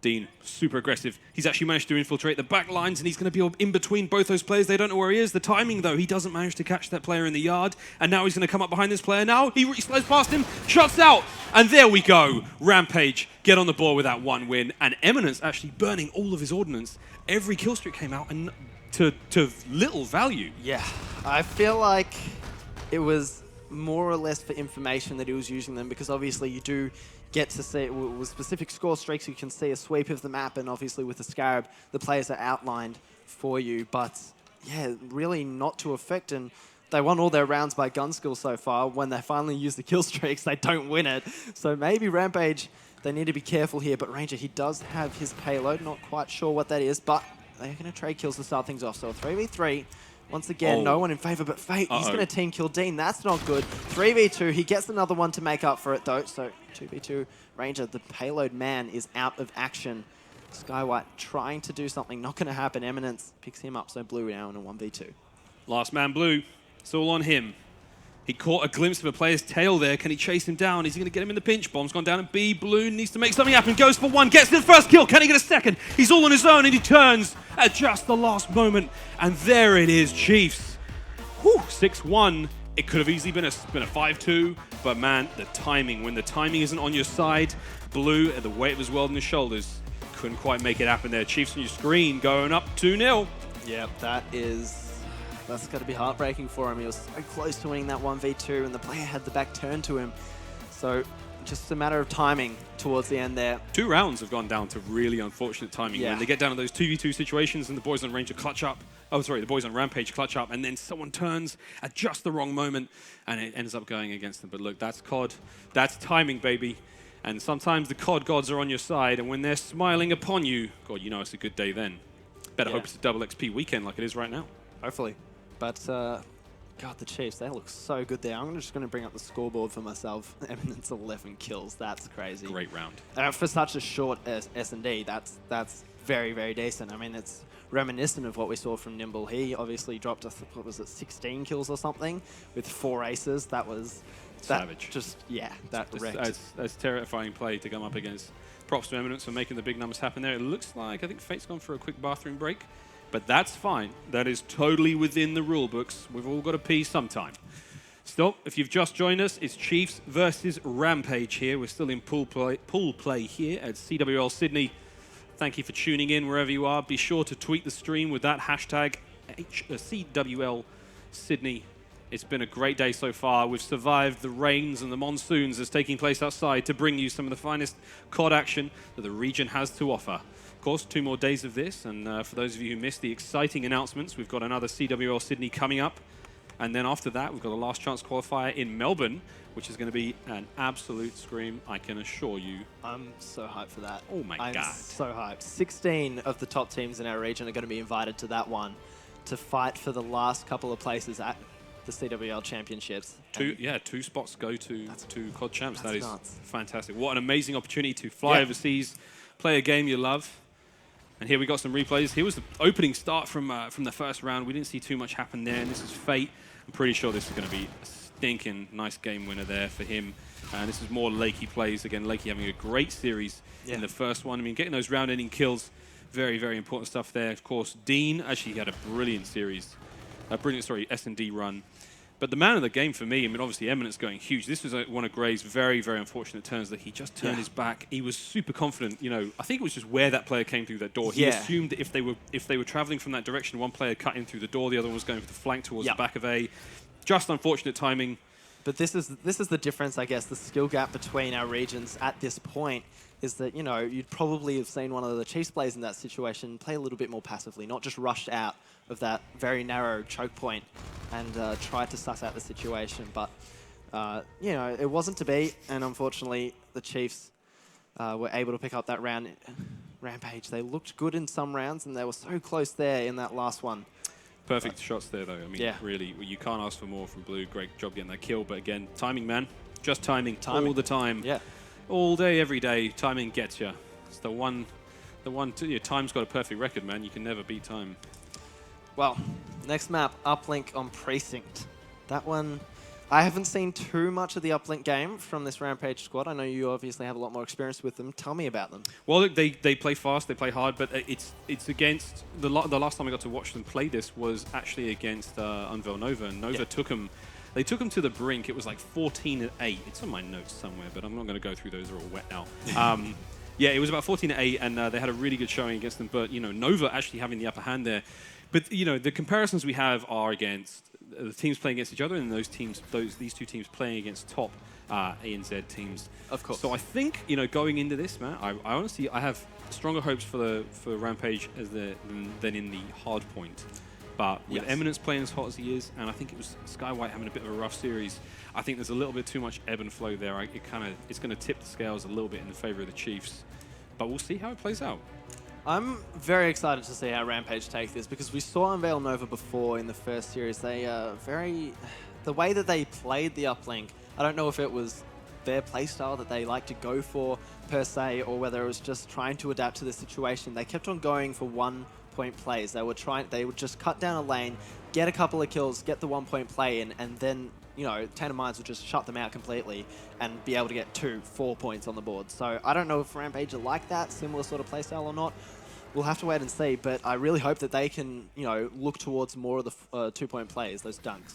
Dean, super aggressive. He's actually managed to infiltrate the back lines, and he's going to be in between both those players. They don't know where he is. The timing, though, he doesn't manage to catch that player in the yard, and now he's going to come up behind this player. Now he slides past him, shots out, and there we go. Rampage get on the board with that 1 win, and Eminence actually burning all of his ordnance. Every kill streak came out, and to little value. Yeah, I feel like it was more or less for information that he was using them, because obviously you do get to see with specific score streaks, you can see a sweep of the map, and obviously with the Scarab, the players are outlined for you. But yeah, really not to affect, and they won all their rounds by gun skill so far. When they finally use the kill streaks, they don't win it. So maybe Rampage, they need to be careful here. But Ranger, he does have his payload, not quite sure what that is, but they're going to trade kills to start things off. So a 3v3. Once again, no one in favor, but Fate, he's going to team kill Dean. That's not good. 3v2, he gets another one to make up for it, though. So 2v2, Ranger, the payload man, is out of action. Skywhite trying to do something, not going to happen. Eminence picks him up, so Blue now in a 1v2. Last man Blue, it's all on him. He caught a glimpse of a player's tail there. Can he chase him down? Is he going to get him in the pinch? Bomb's gone down at B. Blue needs to make something happen. Goes for 1, gets the first kill. Can he get a second? He's all on his own, and he turns at just the last moment. And there it is, Chiefs. 6-1. It could have easily been a 5-2. But man, the timing. When the timing isn't on your side, Blue, at the weight of his world on his shoulders, couldn't quite make it happen there. Chiefs on your screen going up 2-0. Yep, that's got to be heartbreaking for him. He was so close to winning that 1v2, and the player had the back turned to him. So just a matter of timing towards the end there. 2 rounds have gone down to really unfortunate timing. When they get down to those 2v2 situations and the boys on Ranger clutch up. The boys on Rampage clutch up, and then someone turns at just the wrong moment, and it ends up going against them. But look, that's COD. That's timing, baby. And sometimes the COD gods are on your side, and when they're smiling upon you, God, you know it's a good day then. Better hope it's a double XP weekend like it is right now. Hopefully. But, God, the Chiefs, they look so good there. I'm just going to bring up the scoreboard for myself. Eminence 11 kills. That's crazy. Great round. For such a short S&D, that's very, very decent. I mean, it's reminiscent of what we saw from Nimble. He obviously dropped, what was it, 16 kills or something with 4 aces. That was... savage. That wrecked. That's terrifying play to come up against. Props to Eminence for making the big numbers happen there. It looks like, I think Fate's gone for a quick bathroom break. But that's fine. That is totally within the rule books. We've all got to pee sometime. Still, if you've just joined us, it's Chiefs versus Rampage here. We're still in pool play here at CWL Sydney. Thank you for tuning in wherever you are. Be sure to tweet the stream with that hashtag CWL Sydney. It's been a great day so far. We've survived the rains and the monsoons that's taking place outside to bring you some of the finest COD action that the region has to offer. Of course, 2 more days of this, and for those of you who missed the exciting announcements, we've got another CWL Sydney coming up, and then after that, we've got a last chance qualifier in Melbourne, which is going to be an absolute scream, I can assure you. I'm so hyped for that. Oh my God. I'm so hyped. 16 of the top teams in our region are going to be invited to that one to fight for the last couple of places at the CWL Championships. 2 spots go to COD Champs. That is nuts. Fantastic. What an amazing opportunity to fly overseas, play a game you love. And here we got some replays. Here was the opening start from the first round. We didn't see too much happen there, and this is Fate. I'm pretty sure this is going to be a stinking nice game winner there for him. And this is more Lakey plays. Again, Lakey having a great series in the first one. I mean, getting those round-ending kills, very, very important stuff there. Of course, Dean actually had a brilliant series. S&D run. But the man of the game for me, I mean, obviously Eminence going huge. This was one of Gray's very, very unfortunate turns that he just turned his back. He was super confident. You know, I think it was just where that player came through that door. He assumed that if they were traveling from that direction, one player cut in through the door, the other one was going for the flank towards the back of A. Just unfortunate timing. But this is the difference, I guess. The skill gap between our regions at this point is that, you know, you'd probably have seen one of the Chiefs players in that situation play a little bit more passively, not just rushed out of that very narrow choke point and tried to suss out the situation. But, you know, it wasn't to be, and unfortunately the Chiefs were able to pick up that round. Rampage, they looked good in some rounds, and they were so close there in that last one. Perfect shots there, though. I mean, really, you can't ask for more from Blue. Great job getting that kill. But again, timing, man. Just timing all the time. Yeah. All day, every day, timing gets you. It's the one, your time's got a perfect record, man. You can never beat time. Well, next map, Uplink on Precinct. That one, I haven't seen too much of the Uplink game from this Rampage squad. I know you obviously have a lot more experience with them. Tell me about them. Well, look, they play fast, they play hard, but it's against the last time I got to watch them play this was actually against Unveil Nova, and Nova took them. They took them to the brink. It was like 14-8. It's on my notes somewhere, but I'm not going to go through those. They're all wet now. Yeah, it was about 14-8, and they had a really good showing against them. But you know, Nova actually having the upper hand there. But you know, the comparisons we have are against the teams playing against each other, and these two teams playing against top A and Z teams. Of course. So I think, you know, going into this, man, I honestly have stronger hopes for Rampage than in the hard point. But with Eminence playing as hot as he is, and I think it was Sky White having a bit of a rough series, I think there's a little bit too much ebb and flow there. It's going to tip the scales a little bit in the favor of the Chiefs. But we'll see how it plays out. I'm very excited to see how Rampage take this, because we saw Unveil Nova before in the first series. They the way that they played the uplink, I don't know if it was their playstyle that they like to go for per se, or whether it was just trying to adapt to the situation. They kept on going for 1-point plays. They would just cut down a lane, get a couple of kills, get the 1-point play in, and then, you know, Tandem Mines would just shut them out completely and be able to get 2-4 points on the board. So I don't know if Rampage are like that, similar sort of playstyle or not. We'll have to wait and see, but I really hope that they can, you know, look towards more of the 2-point plays, those dunks.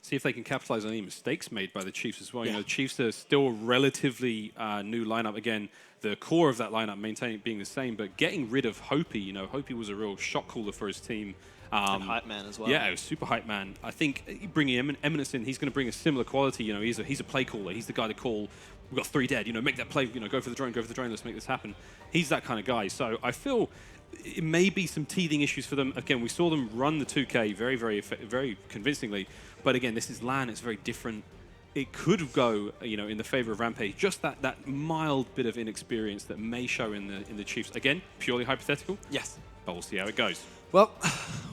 See if they can capitalize on any mistakes made by the Chiefs as well. You know, the Chiefs are still a relatively new lineup. Again, the core of that lineup being the same, but getting rid of Hopi. You know, Hopi was a real shot caller for his team. And hype man as well. Yeah, a super hype man. I think bringing Eminence in, he's going to bring a similar quality. You know, he's a play caller. He's the guy to call. We've got 3 dead. You know, make that play. You know, go for the drone. Let's make this happen. He's that kind of guy. So I feel it may be some teething issues for them. Again, we saw them run the 2K very convincingly. But again, this is LAN. It's very different. It could go, you know, in the favor of Rampage. Just that mild bit of inexperience that may show in the Chiefs. Again, purely hypothetical. Yes. But we'll see how it goes. Well,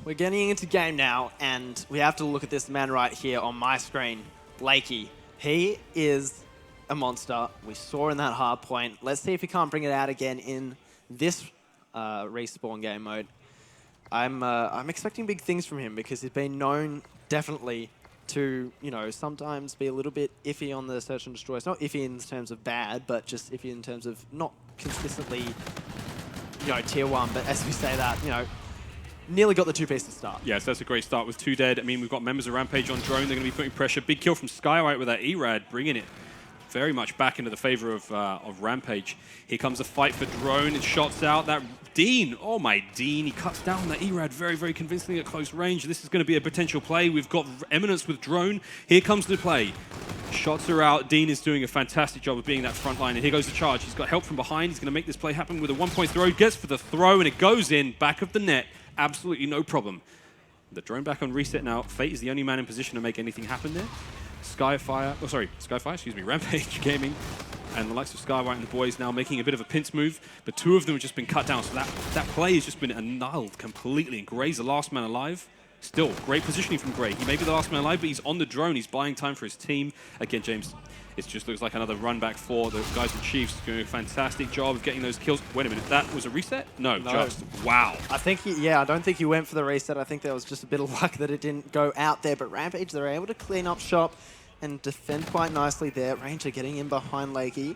we're getting into game now, and we have to look at this man right here on my screen, Lakey. He is a monster. We saw in that hard point. Let's see if he can't bring it out again in this respawn game mode. I'm expecting big things from him, because he's been known definitely to, you know, sometimes be a little bit iffy on the search and destroy. It's not iffy in terms of bad, but just iffy in terms of not consistently, you know, tier 1. But as we say that, you know, nearly got the 2-piece to start. Yes, that's a great start with 2 dead. I mean, we've got members of Rampage on drone. They're going to be putting pressure. Big kill from Skywhite with that E-Rad, bringing it very much back into the favor of Rampage. Here comes a fight for drone. It shots out. That Dean, oh my Dean, he cuts down that E-Rad very convincingly at close range. This is going to be a potential play. We've got Eminence with drone. Here comes the play. Shots are out. Dean is doing a fantastic job of being that front line. And here goes the charge. He's got help from behind. He's going to make this play happen with a 1-point throw. Gets for the throw, and it goes in, back of the net. Absolutely no problem. The drone back on reset now. Fate is the only man in position to make anything happen there. Skyfire, Rampage Gaming, and the likes of Skywhite and the boys now making a bit of a pinch move, but 2 of them have just been cut down, so that play has just been annulled completely, and Gray's the last man alive. Still, great positioning from Gray. He may be the last man alive, but he's on the drone. He's buying time for his team. Again, James, it just looks like another run back for the guys with Chiefs doing a fantastic job of getting those kills. Wait a minute, that was a reset? No. Just, wow. I think I don't think he went for the reset. I think there was just a bit of luck that it didn't go out there, but Rampage, they're able to clean up shop and defend quite nicely there. Ranger getting in behind Lakey.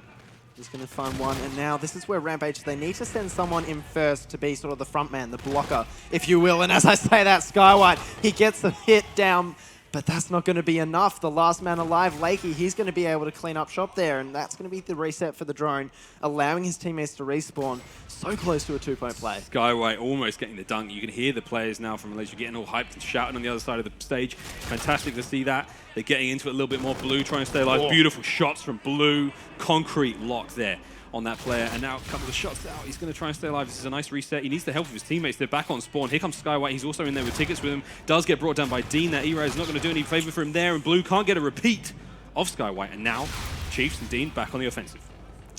Just going to find one, and now this is where Rampage, they need to send someone in first to be sort of the front man, the blocker, if you will. And as I say that, Skywhite, he gets the hit down But that's not going to be enough. The last man alive, Lakey, he's going to be able to clean up shop there, and that's going to be the reset for the drone, allowing his teammates to respawn so close to a 2-point play. Skyway almost getting the dunk. You can hear the players now from Malaysia getting all hyped and shouting on the other side of the stage. Fantastic to see that. They're getting into it a little bit more. Blue trying to stay alive. Oh. Beautiful shots from Blue. Concrete lock there on that player, and now a couple of shots out. He's going to try and stay alive. This is a nice reset. He needs the help of his teammates. They're back on spawn. Here comes Skywhite. He's also in there with tickets with him. Does get brought down by Dean. That E-Ray is not going to do any favor for him there, and Blue can't get a repeat of Skywhite. And now Chiefs and Dean back on the offensive.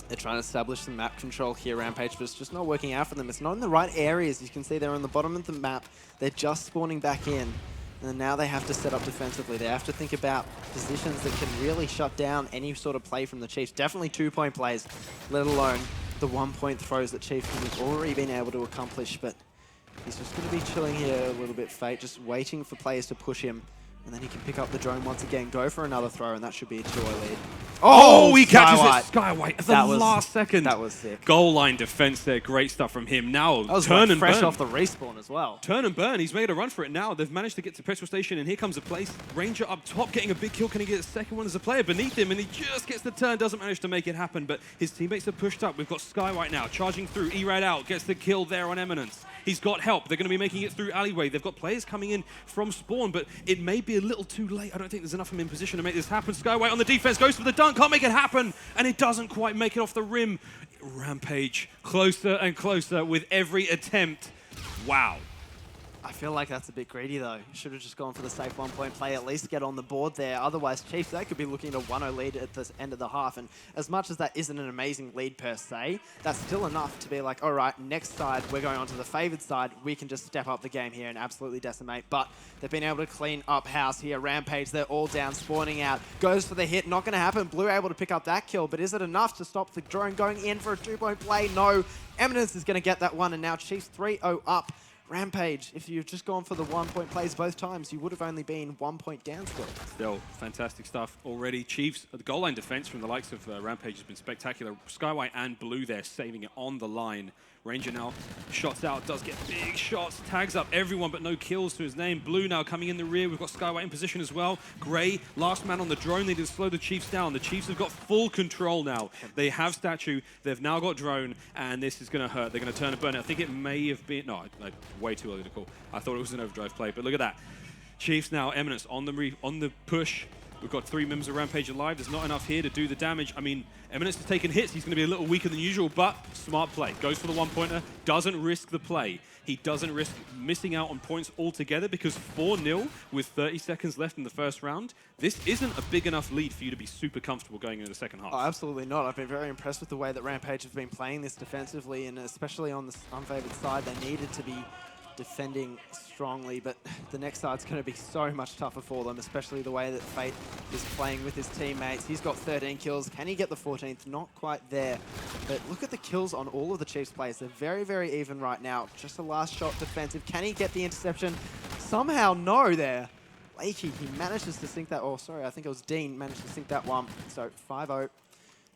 They're trying to establish some map control here, Rampage, but it's just not working out for them. It's not in the right areas. You can see they're on the bottom of the map. They're just spawning back in. And now they have to set up defensively. They have to think about positions that can really shut down any sort of play from the Chiefs. Definitely 2-point plays, let alone the 1-point throws that Chiefs have already been able to accomplish. But he's just going to be chilling here a little bit, Fate, just waiting for players to push him. And then he can pick up the drone once again, go for another throw, and that should be a 2-0 lead. Oh, he catches it. Skywhite at the last second. That was sick. Goal line defense there. Great stuff from him. Now, that was turn and fresh burn. Off the respawn as well. Turn and burn. He's made a run for it now. They've managed to get to petrol station, and here comes a place. Ranger up top getting a big kill. Can he get a second one as a player beneath him? And he just gets the turn. Doesn't manage to make it happen, but his teammates are pushed up. We've got Skywhite now charging through. E-Rad out. Gets the kill there on Eminence. He's got help. They're going to be making it through alleyway. They've got players coming in from spawn, but it may be a little too late. I don't think there's enough of him in position to make this happen. Skywhite on the defense goes for the dunk. Can't make it happen, and it doesn't quite make it off the rim. Rampage closer and closer with every attempt. Wow. I feel like that's a bit greedy, though. Should have just gone for the safe 1-point play, at least get on the board there. Otherwise, Chiefs, they could be looking at a 1-0 lead at the end of the half. And as much as that isn't an amazing lead per se, that's still enough to be like, all right, next side, we're going on to the favored side. We can just step up the game here and absolutely decimate. But they've been able to clean up house here. Rampage, they're all down, spawning out. Goes for the hit, not going to happen. Blue able to pick up that kill, but is it enough to stop the drone going in for a 2-point play? No. Eminence is going to get that one, and now Chiefs 3-0 up. Rampage, if you've just gone for the 1-point plays both times, you would have only been 1 point down still. Still, fantastic stuff already. Chiefs, the goal line defense from the likes of Rampage has been spectacular. Skywhite and Blue there saving it on the line. Ranger now shots out, does get big shots, tags up everyone, but no kills to his name. Blue now coming in the rear. We've got Skywhite in position as well. Gray, last man on the drone. They need to slow the Chiefs down. The Chiefs have got full control now. They have Statue. They've now got drone, and this is going to hurt. They're going to turn and burn it. I think it may have been... No, way too early to call. I thought it was an overdrive play, but look at that. Chiefs now, Eminence on the push. We've got 3 members of Rampage alive. There's not enough here to do the damage. I mean, Eminence has taken hits. He's going to be a little weaker than usual, but smart play. Goes for the 1-pointer. Doesn't risk the play. He doesn't risk missing out on points altogether because 4-0 with 30 seconds left in the first round, this isn't a big enough lead for you to be super comfortable going into the second half. Oh, absolutely not. I've been very impressed with the way that Rampage have been playing this defensively, and especially on the unfavored side, they needed to be defending strongly, but the next side's going to be so much tougher for them, especially the way that Fate is playing with his teammates. He's got 13 kills. Can he get the 14th? Not quite there. But look at the kills on all of the Chiefs players. They're very, very even right now. Just a last shot defensive. Can he get the interception? Somehow no there. Lakey, he manages to sink that. Oh, sorry, I think it was Dean managed to sink that one. So 5-0.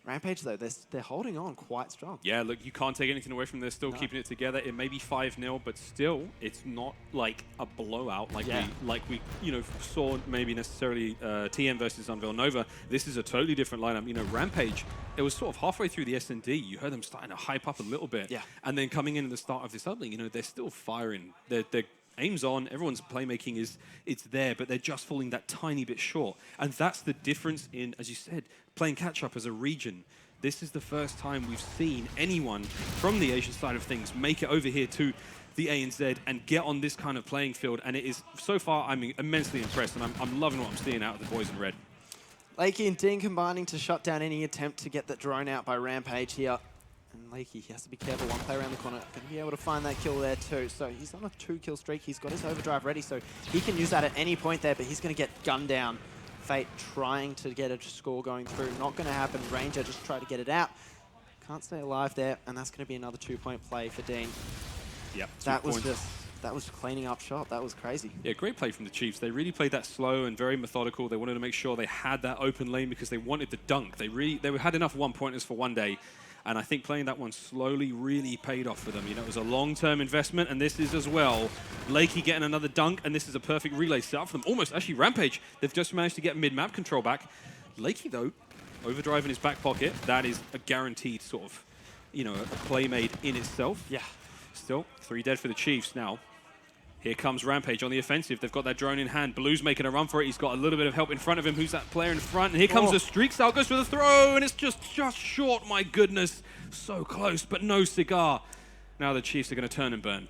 Rampage, though, they're holding on quite strong. Yeah, look, you can't take anything away from this. Still keeping it together. It may be 5-0, but still, it's not like a blowout like we saw maybe necessarily TM versus on Villanova. This is a totally different lineup. You know, Rampage, it was sort of halfway through the S&D. You heard them starting to hype up a little bit. Yeah. And then coming in at the start of this uplink, you know, they're still firing. They're aim's on, everyone's playmaking it's there, but they're just falling that tiny bit short. And that's the difference in, as you said, playing catch-up as a region. This is the first time we've seen anyone from the Asian side of things make it over here to the ANZ and get on this kind of playing field. And it is, so far, I'm immensely impressed, and I'm loving what I'm seeing out of the boys in red. Lakey and Dean combining to shut down any attempt to get that drone out by Rampage here. And Lakey, he has to be careful. One player around the corner, going to be able to find that kill there too. So he's on a 2-kill streak. He's got his overdrive ready, so he can use that at any point there, but he's going to get gunned down. Fate trying to get a score going through. Not going to happen. Ranger just try to get it out. Can't stay alive there, and that's going to be another 2-point play for Dean. Yep, that was cleaning up shop. That was crazy. Yeah, great play from the Chiefs. They really played that slow and very methodical. They wanted to make sure they had that open lane because they wanted the dunk. They had enough 1-pointers for one day. And I think playing that one slowly really paid off for them. You know, it was a long-term investment, and this is as well. Lakey getting another dunk, and this is a perfect relay set up for them. Almost, actually, Rampage, they've just managed to get mid-map control back. Lakey, though, overdrive in his back pocket. That is a guaranteed sort of, you know, a play made in itself. Yeah. Still, 3 dead for the Chiefs now. Here comes Rampage on the offensive. They've got that drone in hand. Blue's making a run for it. He's got a little bit of help in front of him. Who's that player in front? And here comes the streak style. Goes for the throw, and it's just short. My goodness. So close, but no cigar. Now the Chiefs are going to turn and burn.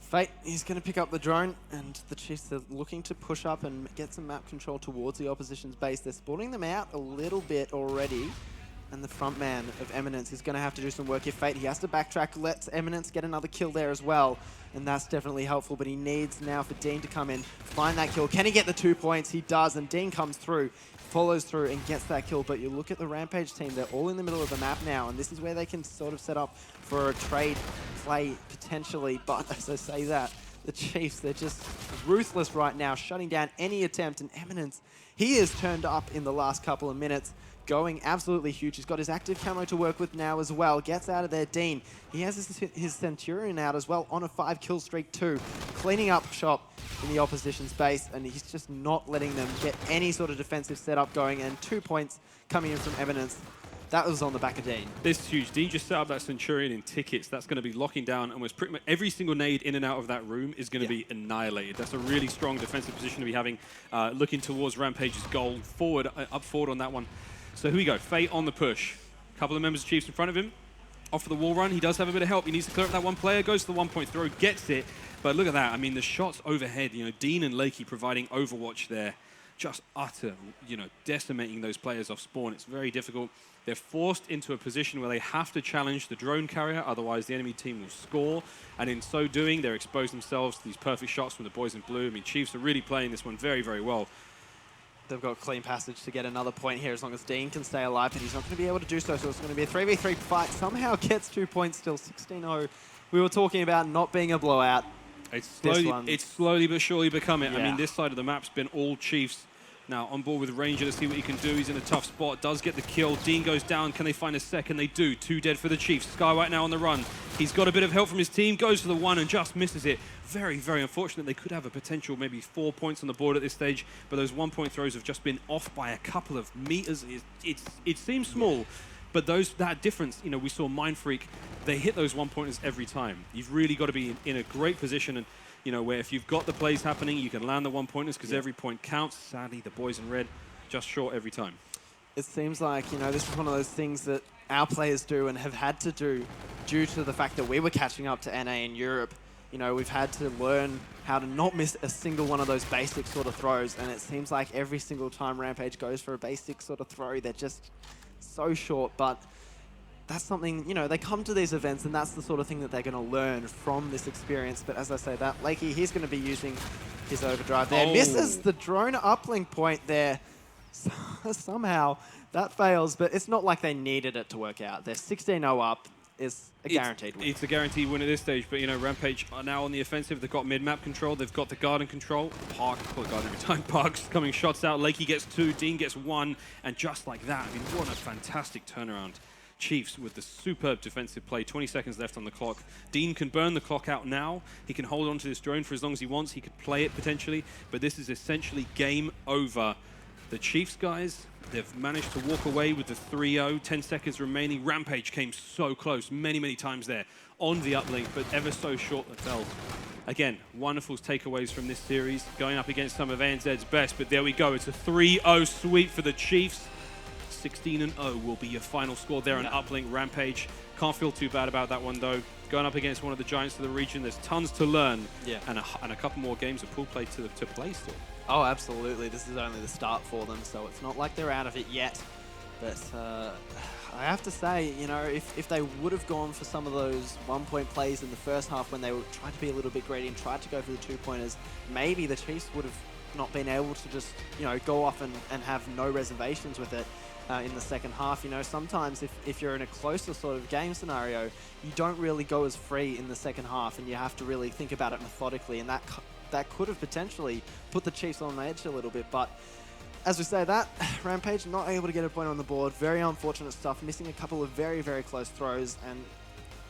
Fate, he's going to pick up the drone, and the Chiefs are looking to push up and get some map control towards the opposition's base. They're spawning them out a little bit already. And the front man of Eminence is going to have to do some work here. Fate, he has to backtrack, lets Eminence get another kill there as well. And that's definitely helpful, but he needs now for Dean to come in, find that kill. Can he get the 2 points? He does, and Dean comes through, follows through, and gets that kill. But you look at the Rampage team, they're all in the middle of the map now, and this is where they can sort of set up for a trade play, potentially. But as I say that, the Chiefs, they're just ruthless right now, shutting down any attempt. And Eminence, he is turned up in the last couple of minutes, going absolutely huge. He's got his active camo to work with now as well. Gets out of there, Dean. He has his Centurion out as well on a 5-kill streak too. Cleaning up shop in the opposition's base, and he's just not letting them get any sort of defensive setup going. And 2 points coming in from Eminence. That was on the back of Dean. This is huge. Dean just set up that Centurion in tickets. That's going to be locking down almost pretty much every single nade in and out of that room is going to be annihilated. That's a really strong defensive position to be having. Looking towards Rampage's goal, up forward on that one. So here we go, Fate on the push. Couple of members of Chiefs in front of him. Off for the wall run, he does have a bit of help. He needs to clear up that one player, goes to the 1-point throw, gets it. But look at that, I mean, the shots overhead, you know, Dean and Lakey providing overwatch there. Just utter, you know, decimating those players off spawn. It's very difficult. They're forced into a position where they have to challenge the drone carrier, otherwise the enemy team will score. And in so doing, they're exposed themselves to these perfect shots from the boys in blue. I mean, Chiefs are really playing this one very, very well. They've got clean passage to get another point here as long as Dean can stay alive, but he's not going to be able to do so, so it's going to be a 3v3 fight. Somehow gets 2 points still, 16-0. We were talking about not being a blowout. It's slowly but surely becoming. Yeah. I mean, this side of the map's been all Chiefs. Now on board with Ranger to see what he can do. He's in a tough spot, does get the kill. Dean goes down. Can they find a second? They do. 2 dead for the Chiefs. Skywhite now on the run. He's got a bit of help from his team, goes for the 1 and just misses it. Very, very unfortunate. They could have a potential maybe 4 points on the board at this stage, but those 1-point throws have just been off by a couple of meters. It seems small, but that difference, you know, we saw Mind Freak, they hit those 1-pointers every time. You've really got to be in a great position, and you know, where if you've got the plays happening, you can land the 1-pointers because every point counts. Sadly, the boys in red just short every time. It seems like, you know, this is one of those things that our players do and have had to do due to the fact that we were catching up to NA in Europe. You know, we've had to learn how to not miss a single one of those basic sort of throws, and it seems like every single time Rampage goes for a basic sort of throw, they're just so short. But that's something, you know, they come to these events and that's the sort of thing that they're going to learn from this experience. But as I say, that Lakey, he's going to be using his overdrive there. Misses the drone uplink point there. Somehow that fails, but it's not like they needed it to work out. They're 16-0 up. Is a guaranteed win. It's a guaranteed win at this stage, but you know, Rampage are now on the offensive. They've got mid-map control. They've got the garden control. Park, I call it garden every time. Park's coming shots out. Lakey gets 2, Dean gets 1, and just like that, I mean, what a fantastic turnaround. Chiefs with the superb defensive play. 20 seconds left on the clock. Dean can burn the clock out now. He can hold on to this drone for as long as he wants. He could play it potentially, but this is essentially game over. The Chiefs guys, they've managed to walk away with the 3-0. 10 seconds remaining. Rampage came so close many, many times there on the uplink, but ever so short that fell. Again, wonderful takeaways from this series, going up against some of ANZ's best, but there we go. It's a 3-0 sweep for the Chiefs. 16-0 will be your final score there on uplink. Rampage. Can't feel too bad about that one, though. Going up against one of the giants of the region, there's tons to learn, and a couple more games of pool play to play still. Oh, absolutely. This is only the start for them, so it's not like they're out of it yet. But I have to say, you know, if they would have gone for some of those 1-point plays in the first half when they were trying to be a little bit greedy and tried to go for the 2-pointers, maybe the Chiefs would have not been able to just, you know, go off and have no reservations with it in the second half. You know, sometimes if you're in a closer sort of game scenario, you don't really go as free in the second half, and you have to really think about it methodically, and that could have potentially put the Chiefs on the edge a little bit. But as we say that, Rampage not able to get a point on the board. Very unfortunate stuff. Missing a couple of very, very close throws. And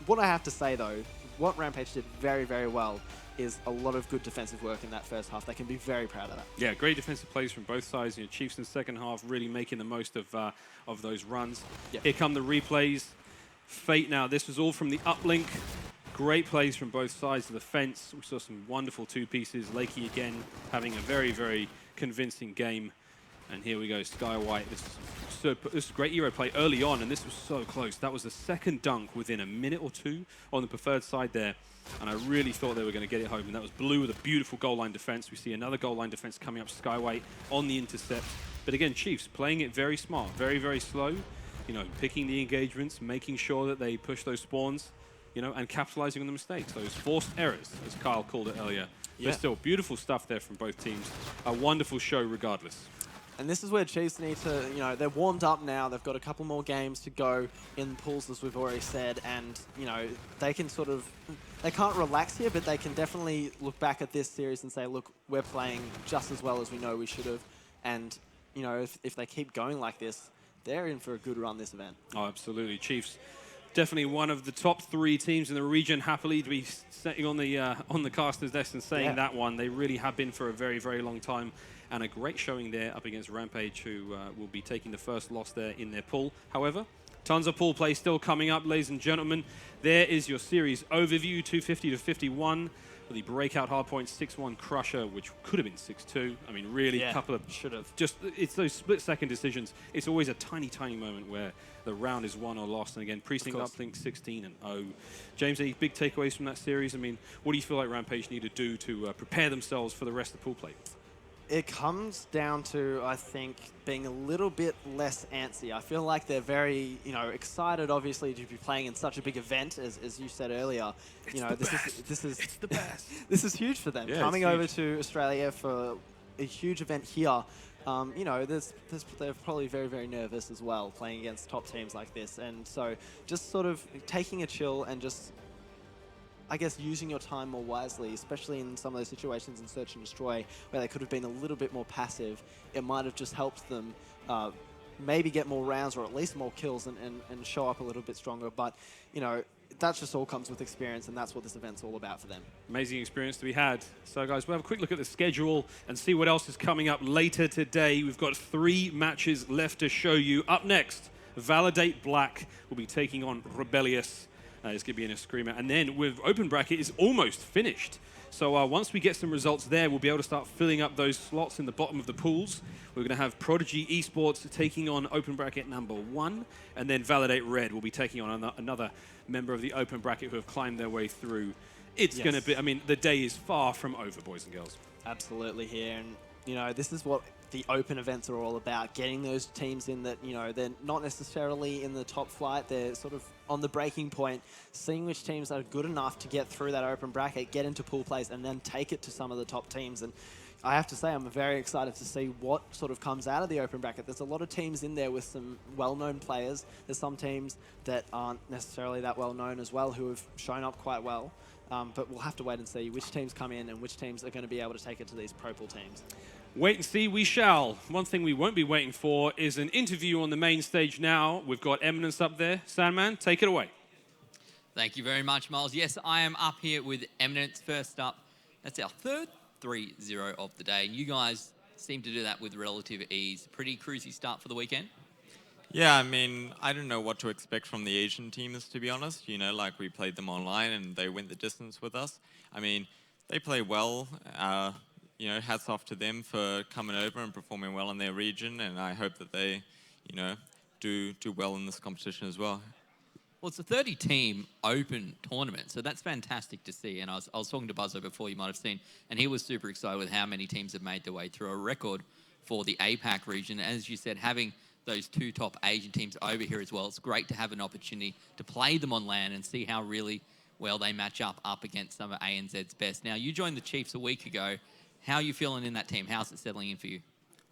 what I have to say, though, what Rampage did very, very well is a lot of good defensive work in that first half. They can be very proud of that. Yeah, great defensive plays from both sides. You know, Chiefs in the second half really making the most of those runs. Yep. Here come the replays. Fate now. This was all from the uplink. Great plays from both sides of the fence. We saw some wonderful two pieces. Lakey again having a very, very convincing game. And here we go, Sky White. This is a great Euro play early on, and this was so close. That was the second dunk within a minute or two on the preferred side there. And I really thought they were going to get it home. And that was Blue with a beautiful goal line defense. We see another goal line defense coming up, Sky White on the intercept. But again, Chiefs playing it very smart, very, very slow. You know, picking the engagements, making sure that they push those spawns, you know, and capitalizing on the mistakes, those forced errors, as Kyle called it earlier. Yeah. But still, beautiful stuff there from both teams. A wonderful show regardless. And this is where Chiefs need to, you know, they're warmed up now. They've got a couple more games to go in pools, as we've already said. And, you know, they can sort of, they can't relax here, but they can definitely look back at this series and say, look, we're playing just as well as we know we should have. And, you know, if they keep going like this, they're in for a good run this event. Oh, absolutely. Chiefs, definitely one of the top three teams in the region. Happily to be sitting on the caster's desk and saying that one. They really have been for a very, very long time. And a great showing there up against Rampage, who will be taking the first loss there in their pool. However, tons of pool play still coming up, ladies and gentlemen. There is your series overview, 250 to 51. With the Breakout hardpoint 6-1 crusher, which could have been 6-2. I mean, really, a couple of should have. Just it's those split-second decisions. It's always a tiny, tiny moment where the round is won or lost. And again, Precinct Uplink 16-0. James, any big takeaways from that series? I mean, what do you feel like Rampage need to do to prepare themselves for the rest of the pool play? It comes down to, I think, being a little bit less antsy. I feel like they're very, you know, excited, obviously, to be playing in such a big event, as you said earlier. It's you know, this is it's the best. This is huge for them. Yeah, Coming over to Australia for a huge event here. You know, they're probably very, very nervous as well, playing against top teams like this. And so, just sort of taking a chill and just, I guess, using your time more wisely, especially in some of those situations in Search and Destroy, where they could have been a little bit more passive. It might have just helped them maybe get more rounds or at least more kills and show up a little bit stronger. But, you know, that just all comes with experience, and that's what this event's all about for them. Amazing experience to be had. So, guys, we'll have a quick look at the schedule and see what else is coming up later today. We've got 3 matches left to show you. Up next, Validate Black will be taking on Rebellious. It's going to be in a screamer. And then with Open Bracket is almost finished. So once we get some results there, we'll be able to start filling up those slots in the bottom of the pools. We're going to have Prodigy Esports taking on Open Bracket number 1. And then Validate Red will be taking on another member of the Open Bracket who have climbed their way through. It's going to be, I mean, the day is far from over, boys and girls. Absolutely here. And, you know, this is what the open events are all about, getting those teams in that, you know, they're not necessarily in the top flight, they're sort of on the breaking point, seeing which teams are good enough to get through that open bracket, get into pool plays, and then take it to some of the top teams. And I have to say, I'm very excited to see what sort of comes out of the open bracket. There's a lot of teams in there with some well-known players. There's some teams that aren't necessarily that well-known as well who have shown up quite well. But we'll have to wait and see which teams come in and which teams are going to be able to take it to these pro pool teams. Wait and see, we shall. One thing we won't be waiting for is an interview on the main stage now. We've got Eminence up there. Sandman, take it away. Thank you very much, Miles. Yes, I am up here with Eminence first up. That's our third 3-0 of the day. You guys seem to do that with relative ease. Pretty cruisy start for the weekend. Yeah, I mean, I don't know what to expect from the Asian teams, to be honest. You know, like we played them online and they went the distance with us. I mean, they play well. You know, hats off to them for coming over and performing well in their region, and I hope that they, you know, do well in this competition as well. Well, it's a 30-team open tournament, so that's fantastic to see. And I was talking to Buzzo before, you might have seen, and he was super excited with how many teams have made their way through, a record for the APAC region. As you said, having those 2 top Asian teams over here as well, it's great to have an opportunity to play them on LAN and see how really well they match up against some of ANZ's best. Now, you joined the Chiefs a week ago. How are you feeling in that team? How's it settling in for you?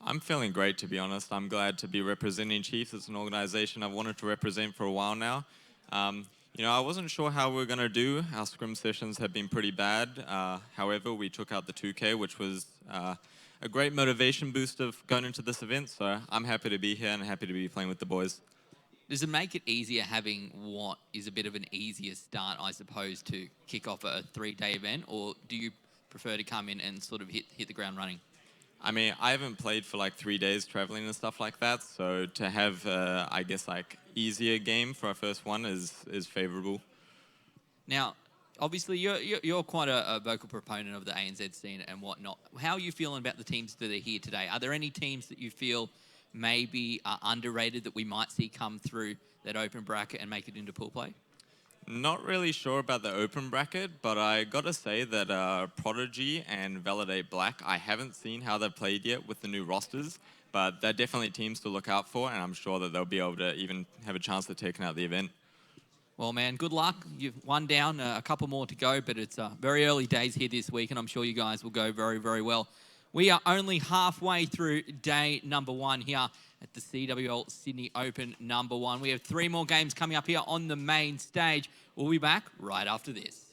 I'm feeling great, to be honest. I'm glad to be representing Chiefs. It's an organization I've wanted to represent for a while now. You know, I wasn't sure how we were going to do. Our scrim sessions have been pretty bad. However, we took out the 2K, which was a great motivation boost of going into this event. So I'm happy to be here and happy to be playing with the boys. Does it make it easier having what is a bit of an easier start, I suppose, to kick off a 3-day event? Or do you prefer to come in and sort of hit the ground running? I mean, I haven't played for like 3 days traveling and stuff like that. So to have, I guess, like easier game for our first one is favorable. Now, obviously, you're quite a vocal proponent of the ANZ scene and whatnot. How are you feeling about the teams that are here today? Are there any teams that you feel maybe are underrated that we might see come through that open bracket and make it into pool play? Not really sure about the open bracket, but I got to say that Prodigy and Validate Black, I haven't seen how they've played yet with the new rosters, but they're definitely teams to look out for, and I'm sure that they'll be able to even have a chance of taking out the event. Well, man, good luck. You've one down, a couple more to go, but it's very early days here this week, and I'm sure you guys will go very, very well. We are only halfway through day number 1 here at the CWL Sydney Open number 1. We have 3 more games coming up here on the main stage. We'll be back right after this.